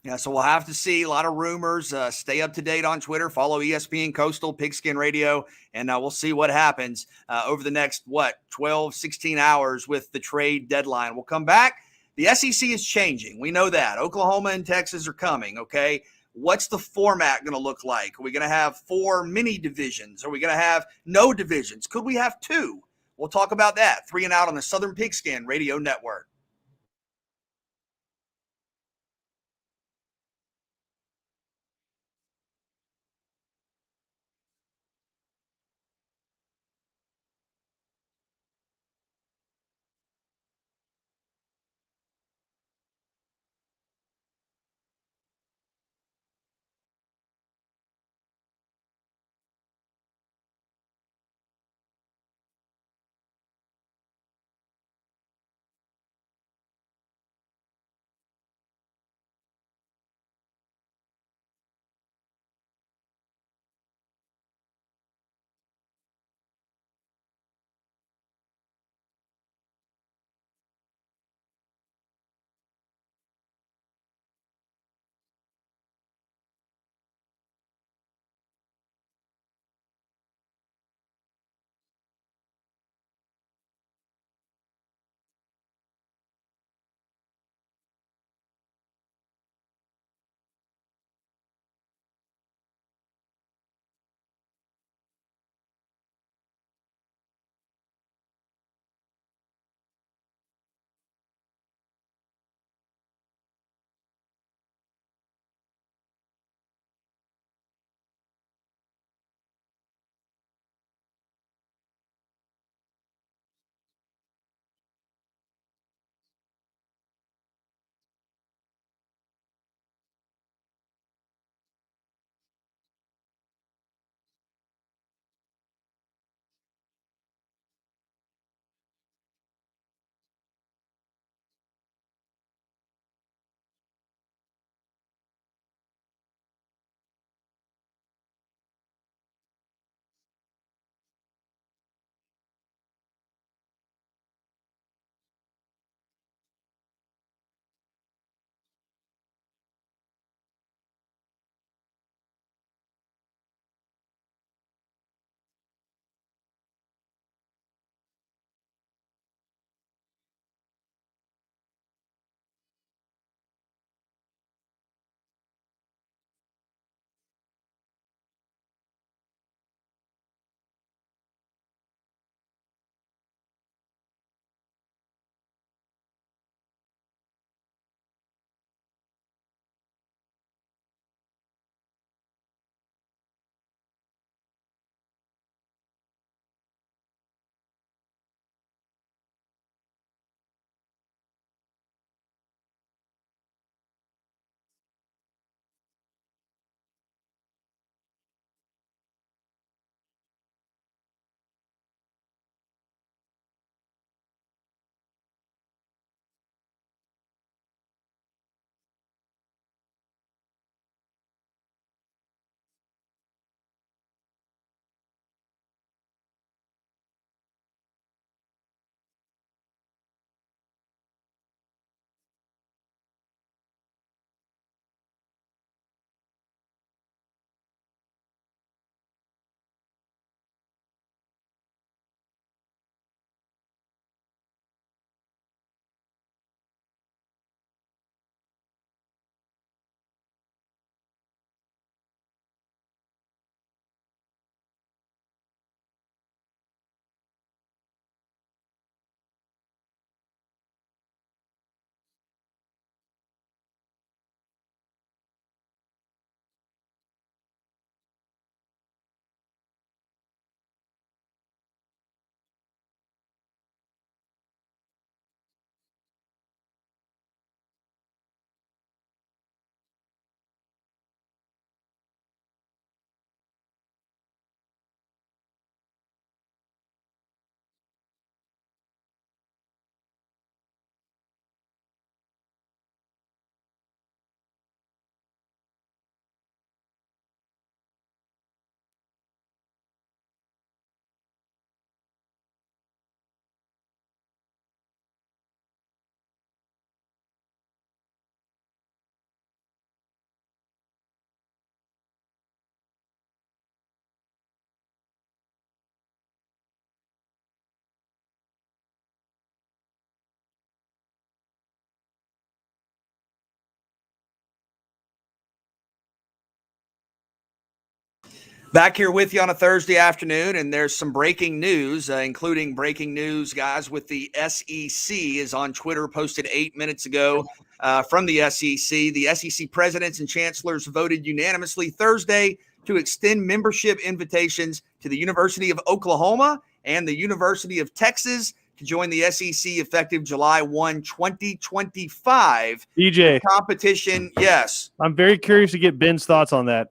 S1: Yeah, so we'll have to see. A lot of rumors. Stay up to date on Twitter. Follow ESPN Coastal, Pigskin Radio, and we'll see what happens over the next, 12, 16 hours with the trade deadline. We'll come back. The SEC is changing. We know that. Oklahoma and Texas are coming, okay? What's the format going to look like? Are we going to have 4 mini divisions? Are we going to have no divisions? Could we have 2? We'll talk about that. 3 and Out on the Southern Pigskin Radio Network. Back here with you on a Thursday afternoon, and there's some breaking news, including breaking news, guys, with the SEC is on Twitter, posted 8 minutes ago from the SEC. The SEC presidents and chancellors voted unanimously Thursday to extend membership invitations to the University of Oklahoma and the University of Texas to join the SEC effective July 1, 2025.
S3: BJ.
S1: Competition, yes.
S3: I'm very curious to get Ben's thoughts on that.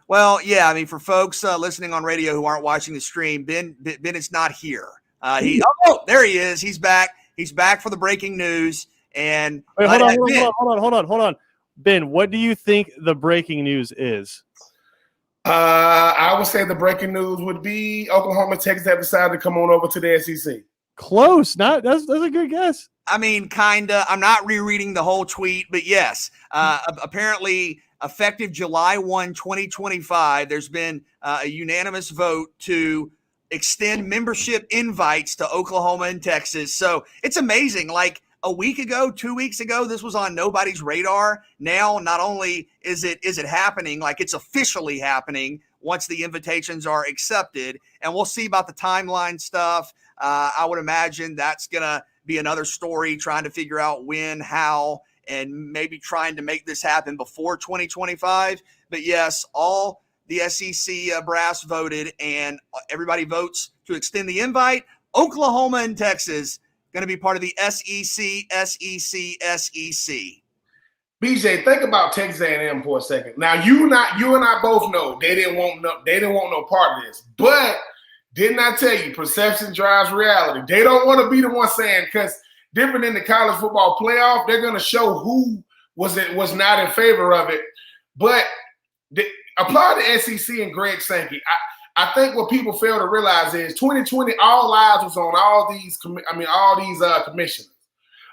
S1: Well, yeah, I mean, for folks listening on radio who aren't watching the stream, Ben is not here. There he is. He's back. He's back for the breaking news. And
S3: wait, hold on. Ben, what do you think the breaking news is?
S2: I would say the breaking news would be Oklahoma and Texas have decided to come on over to the SEC.
S3: Close. That's a good guess.
S1: I mean, kinda. I'm not rereading the whole tweet, but yes, apparently effective July 1, 2025, there's been a unanimous vote to extend membership invites to Oklahoma and Texas. So it's amazing. Like a week ago, 2 weeks ago, this was on nobody's radar. Now, not only is it happening, like it's officially happening once the invitations are accepted. And we'll see about the timeline stuff. I would imagine that's going to be another story, trying to figure out when, how, and maybe trying to make this happen before 2025. But yes, all the SEC brass voted, and everybody votes to extend the invite. Oklahoma and Texas going to be part of the SEC.
S2: BJ, think about Texas A&M for a second. Now, you and I both know they didn't want no part of this. But didn't I tell you, perception drives reality? They don't want to be the one saying, because different in the college football playoff, they're going to show who was not in favor of it. But applaud the SEC and Greg Sankey. I think what people fail to realize is 2020, all eyes was on all these commissioners.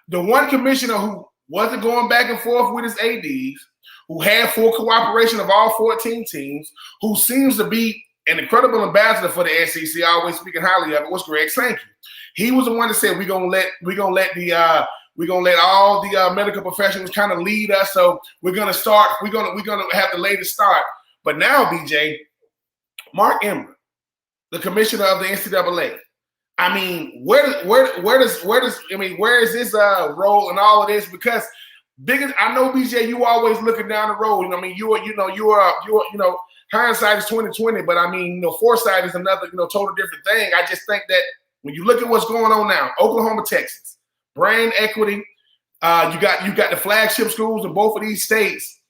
S2: The one commissioner who wasn't going back and forth with his ADs, who had full cooperation of all 14 teams, who seems to be an incredible ambassador for the SEC, always speaking highly of it, was Greg Sankey. He was the one that said we're gonna let all the medical professionals kind of lead us. So we're gonna have the latest start. But now, BJ, Mark Emmert, the commissioner of the NCAA. I mean, where is this role in all of this? Because I know, BJ, you always looking down the road. I mean, you are hindsight is 20/20, but I mean, foresight is another total different thing. I just think that when you look at what's going on now, Oklahoma, Texas, brand equity, you got the flagship schools in both of these states.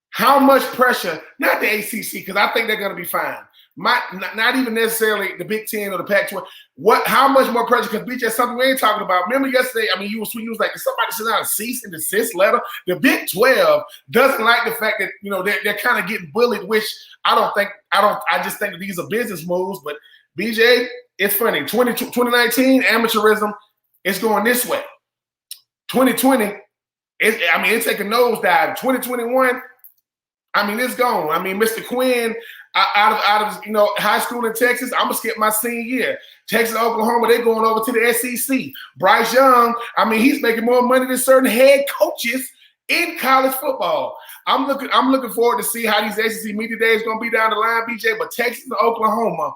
S2: How much pressure? Not the ACC, because I think they're going to be fine. Not even necessarily the Big Ten or the Pac-12. How much more pressure? Because BJ, something we ain't talking about. Remember yesterday? I mean, you was like, did somebody send out a cease and desist letter? The Big 12 doesn't like the fact that they're kind of getting bullied. Which I just think that these are business moves. But BJ, it's funny. 2019 amateurism is going this way. 2020, it's taking nosedive. 2021. I mean, it's gone. I mean, Mr. Quinn, out of high school in Texas, I'm gonna skip my senior year. Texas, Oklahoma, they're going over to the SEC. Bryce Young, I mean, he's making more money than certain head coaches in college football. I'm looking forward to see how these SEC media days gonna be down the line, BJ. But Texas and Oklahoma,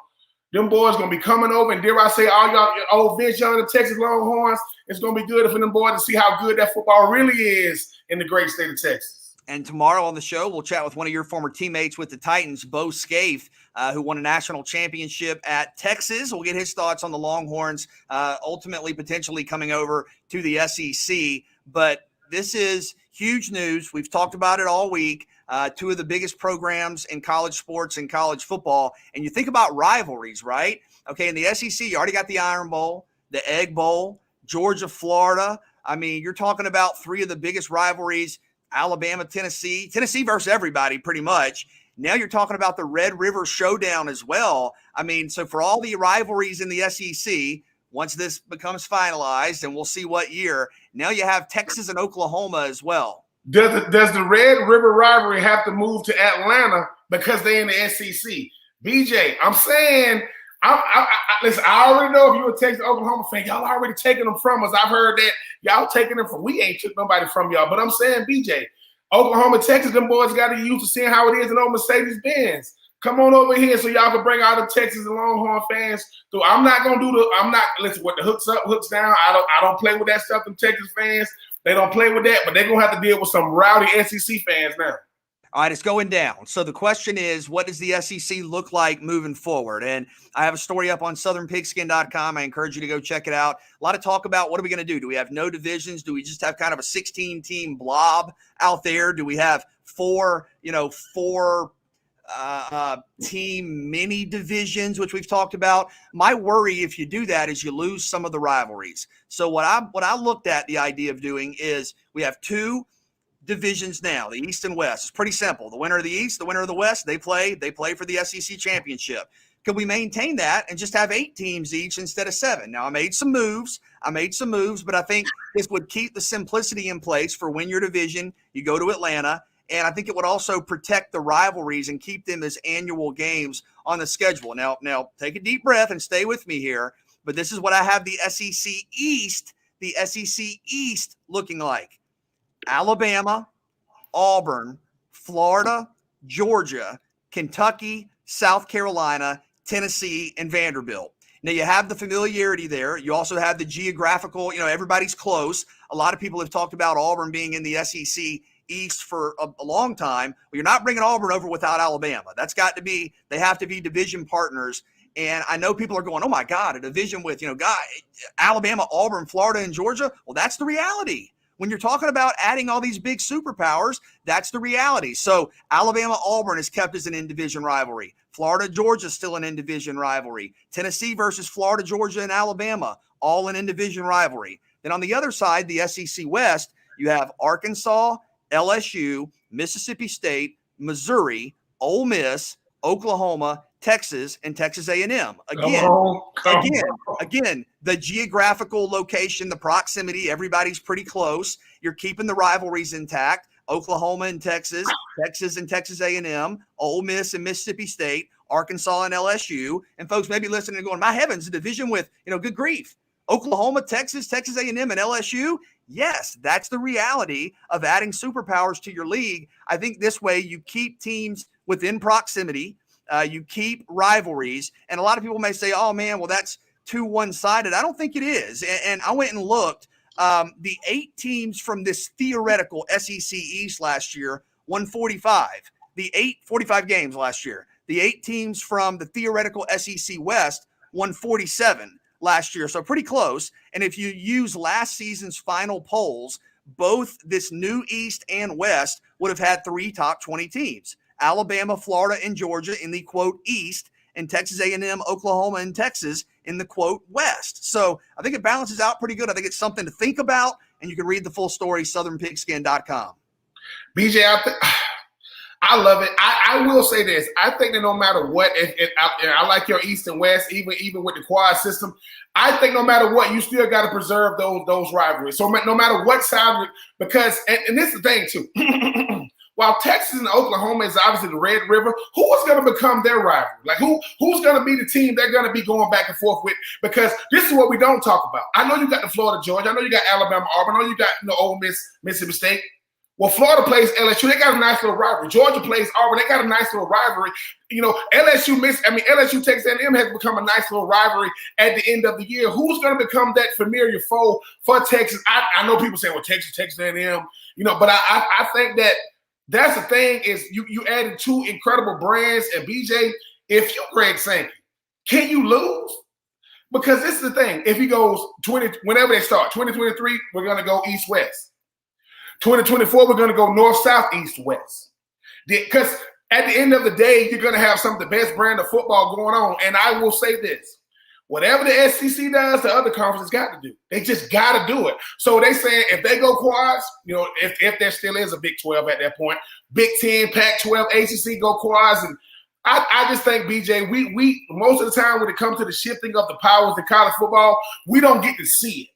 S2: them boys gonna be coming over, and dare I say, all y'all old Vince Young and Texas Longhorns, it's gonna be good for them boys to see how good that football really is in the great state of Texas.
S1: And tomorrow on the show, we'll chat with one of your former teammates with the Titans, Bo Scaife, who won a national championship at Texas. We'll get his thoughts on the Longhorns, ultimately potentially coming over to the SEC. But this is huge news. We've talked about it all week. Two of the biggest programs in college sports and college football. And you think about rivalries, right? Okay, in the SEC, you already got the Iron Bowl, the Egg Bowl, Georgia, Florida. I mean, you're talking about three of the biggest rivalries. Alabama, Tennessee versus everybody pretty much. Now you're talking about the Red River Showdown as well. I mean, so for all the rivalries in the SEC, once this becomes finalized, and we'll see what year, now you have Texas and Oklahoma as well.
S2: Does the Red River rivalry have to move to Atlanta because they're in the SEC? BJ, I'm saying, listen, I already know if you're a Texas Oklahoma fan, y'all already taking them from us. I've heard that y'all taking them from. We ain't took nobody from y'all. But I'm saying, BJ, Oklahoma, Texas, them boys got to use to seeing how it is in old Mercedes-Benz. Come on over here so y'all can bring all the Texas and Longhorn fans through. I'm not listen, what the hooks up, hooks down. I don't play with that stuff, them Texas fans. They don't play with that, but they're gonna have to deal with some rowdy SEC fans now.
S1: All right, it's going down. So the question is, what does the SEC look like moving forward? And I have a story up on southernpigskin.com. I encourage you to go check it out. A lot of talk about what are we going to do? Do we have no divisions? Do we just have kind of a 16-team blob out there? Do we have four team mini divisions, which we've talked about? My worry, if you do that, is you lose some of the rivalries. So what I looked at the idea of doing is we have two divisions now, the East and West. It's pretty simple. The winner of the East, the winner of the West, they play for the SEC championship. Can we maintain that and just have 8 teams each instead of 7? Now, I made some moves, but I think this would keep the simplicity in place for win your division. You go to Atlanta, and I think it would also protect the rivalries and keep them as annual games on the schedule. Now, take a deep breath and stay with me here, but this is what I have the SEC East looking like. Alabama, Auburn, Florida, Georgia, Kentucky, South Carolina, Tennessee, and Vanderbilt. Now, you have the familiarity there. You also have the geographical, everybody's close. A lot of people have talked about Auburn being in the SEC East for a long time. Well, you're not bringing Auburn over without Alabama. They have to be division partners. And I know people are going, oh, my God, a division with, Alabama, Auburn, Florida, and Georgia. Well, that's the reality. When you're talking about adding all these big superpowers, that's the reality. So Alabama-Auburn is kept as an in-division rivalry. Florida-Georgia is still an in-division rivalry. Tennessee versus Florida, Georgia, and Alabama, all an in-division rivalry. Then on the other side, the SEC West, you have Arkansas, LSU, Mississippi State, Missouri, Ole Miss, Oklahoma, Texas, and Texas A&M. Again, the geographical location, the proximity, everybody's pretty close. You're keeping the rivalries intact. Oklahoma and Texas, Texas and Texas A&M, Ole Miss and Mississippi State, Arkansas and LSU. And folks may be listening and going, my heavens, a division with, good grief. Oklahoma, Texas, Texas A&M, and LSU. Yes, that's the reality of adding superpowers to your league. I think this way you keep teams within proximity. You keep rivalries, and a lot of people may say, oh, man, well, that's too one-sided. I don't think it is. And I went and looked. The 8 teams from this theoretical SEC East last year won 45. 45 games last year. The 8 teams from the theoretical SEC West won 47 last year, so pretty close. And if you use last season's final polls, both this new East and West would have had 3 top 20 teams. Alabama, Florida, and Georgia in the, quote, East, and Texas A&M, Oklahoma, and Texas in the, quote, West. So I think it balances out pretty good. I think it's something to think about, and you can read the full story, southernpigskin.com.
S2: BJ, I love it. I will say this. I think that no matter what, I like your East and West, even with the quad system, I think no matter what, you still got to preserve those rivalries. So no matter what side, because, and this is the thing, too. While Texas and Oklahoma is obviously the Red River, who is going to become their rival? Like who's going to be the team they're going to be going back and forth with? Because this is what we don't talk about. I know you got the Florida Georgia. I know you got Alabama Auburn. I know you got Ole Miss, Mississippi State. Well, Florida plays LSU. They got a nice little rivalry. Georgia plays Auburn. They got a nice little rivalry. LSU Texas A&M has become a nice little rivalry at the end of the year. Who's going to become that familiar foe for Texas? I know people say, well, Texas A&M, but I think that. That's the thing is you added 2 incredible brands. And BJ, if you're Greg Sankey, can you lose? Because this is the thing. If he goes whenever they start, 2023, we're going to go East-West. 2024, we're going to go North-South, East-West. Because at the end of the day, you're going to have some of the best brand of football going on. And I will say this. Whatever the SEC does, the other conferences got to do. They just got to do it. So they saying if they go quads, if there still is a Big 12 at that point, Big 10, Pac-12, ACC go quads. And I just think, BJ, we most of the time when it comes to the shifting of the powers in college football, we don't get to see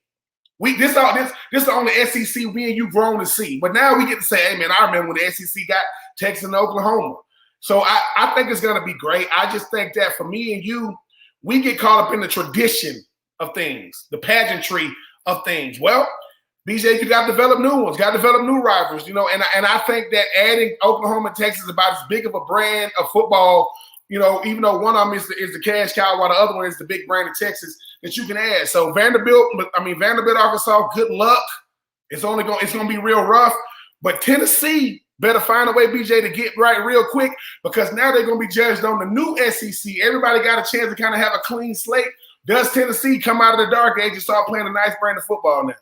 S2: it. This is the only SEC we and you grown to see. But now we get to say, hey, man, I remember when the SEC got Texas and Oklahoma. So I think it's going to be great. I just think that for me and you, we get caught up in the tradition of things, the pageantry of things. Well, BJ, you got to develop new ones, got to develop new rivals, and I think that adding Oklahoma and Texas is about as big of a brand of football even though one of them is the cash cow, while the other one is the big brand of Texas that you can add. So Vanderbilt, Arkansas, good luck. It's going to be real rough. But Tennessee better find a way, BJ, to get right real quick, because now they're going to be judged on the new SEC. Everybody got a chance to kind of have a clean slate. Does Tennessee come out of the dark age and start playing a nice brand of football now?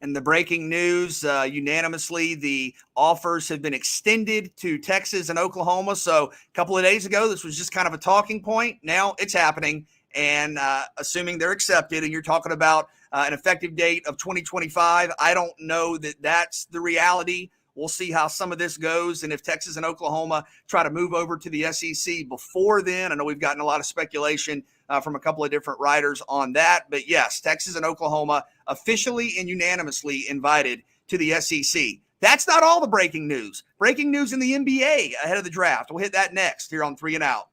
S1: And the breaking news, unanimously, the offers have been extended to Texas and Oklahoma. So a couple of days ago, this was just kind of a talking point. Now it's happening. And assuming they're accepted, and you're talking about an effective date of 2025, I don't know that that's the reality. We'll see how some of this goes. And if Texas and Oklahoma try to move over to the SEC before then, I know we've gotten a lot of speculation from a couple of different writers on that. But yes, Texas and Oklahoma officially and unanimously invited to the SEC. That's not all the breaking news. Breaking news in the NBA ahead of the draft. We'll hit that next here on 3 and Out.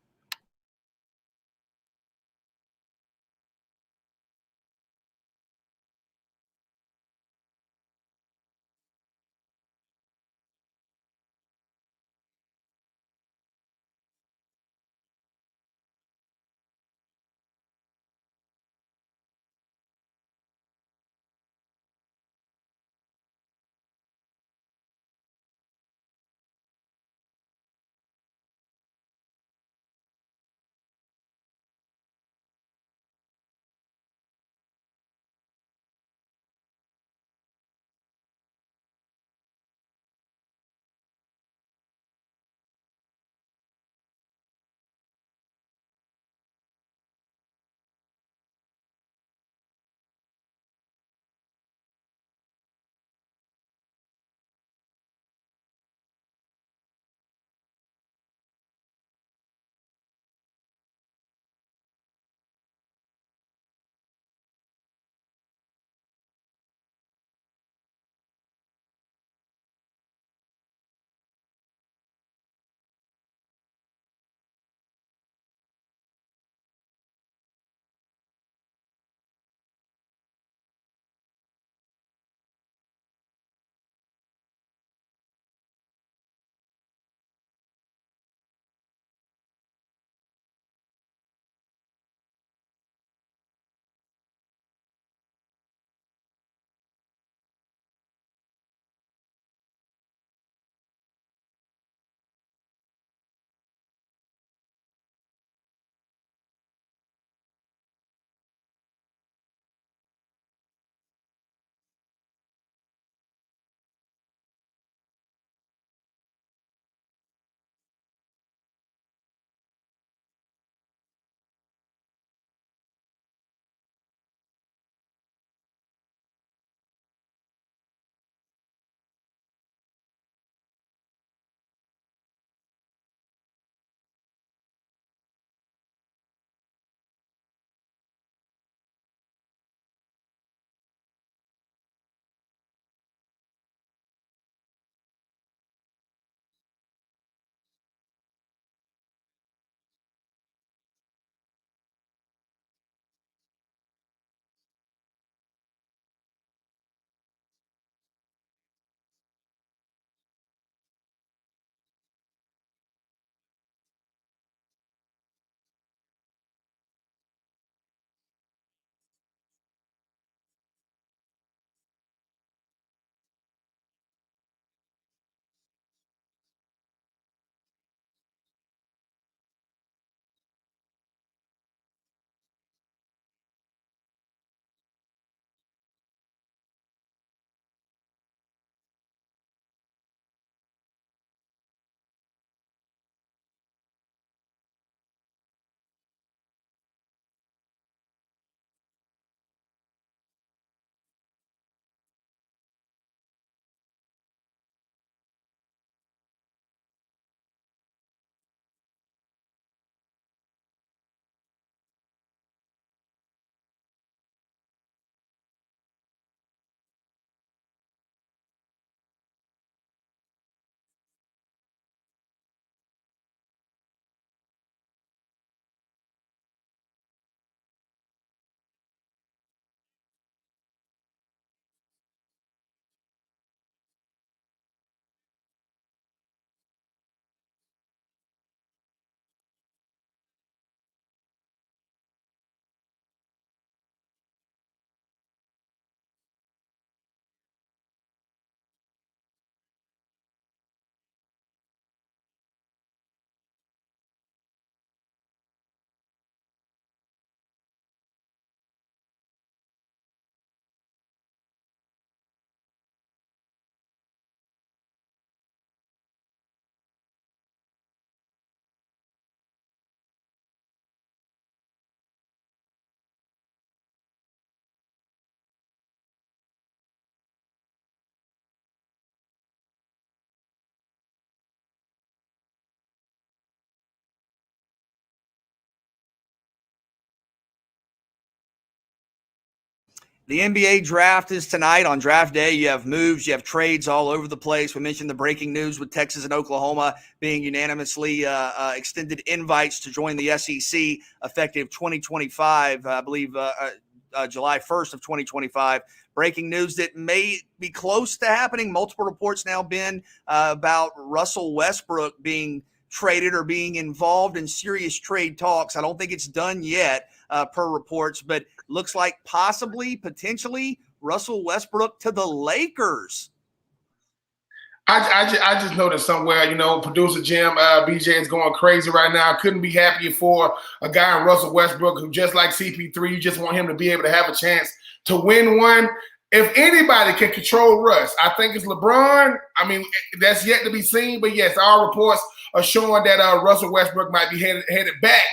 S1: The NBA draft is tonight. On draft day, you have moves, you have trades all over the place. We mentioned the breaking news with Texas and Oklahoma being unanimously extended invites to join the SEC effective 2025, I believe July 1st of 2025. Breaking news that may be close to happening. Multiple reports now been about Russell Westbrook being traded or being involved in serious trade talks. I don't think it's done yet per reports, but looks like possibly, potentially, Russell Westbrook to the Lakers.
S2: I just noticed somewhere, producer Jim, BJ is going crazy right now. Couldn't be happier for a guy in Russell Westbrook who, just like CP3, you just want him to be able to have a chance to win one. If anybody can control Russ, I think it's LeBron. I mean, that's yet to be seen. But yes, all reports are showing that Russell Westbrook might be headed back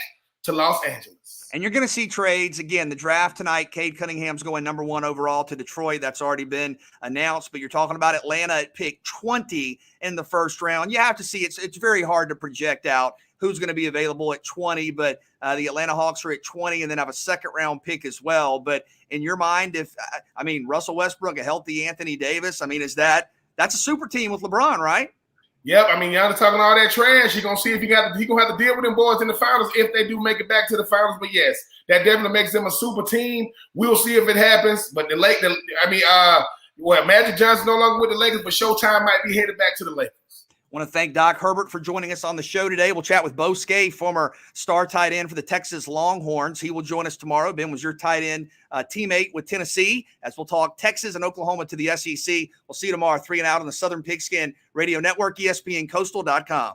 S2: to Los Angeles.
S1: And you're going to see trades. Again, the draft tonight, Cade Cunningham's going number 1 overall to Detroit. That's already been announced. But you're talking about Atlanta at pick 20 in the first round. You have to see it's very hard to project out who's going to be available at 20. But the Atlanta Hawks are at 20 and then have a second-round pick as well. But in your mind, Russell Westbrook, a healthy Anthony Davis, that's a super team with LeBron, right?
S2: Yep, Giannis talking all that trash. He's gonna see if he gonna have to deal with them boys in the finals if they do make it back to the finals. But yes, that definitely makes them a super team. We'll see if it happens. But Magic Johnson no longer with the Lakers, but Showtime might be headed back to the Lakers.
S1: I want to thank Doc Herbert for joining us on the show today. We'll chat with Bo Skay, former star tight end for the Texas Longhorns. He will join us tomorrow. Ben was your tight end teammate with Tennessee, as we'll talk Texas and Oklahoma to the SEC. We'll see you tomorrow, 3 and Out on the Southern Pigskin Radio Network, ESPNCoastal.com.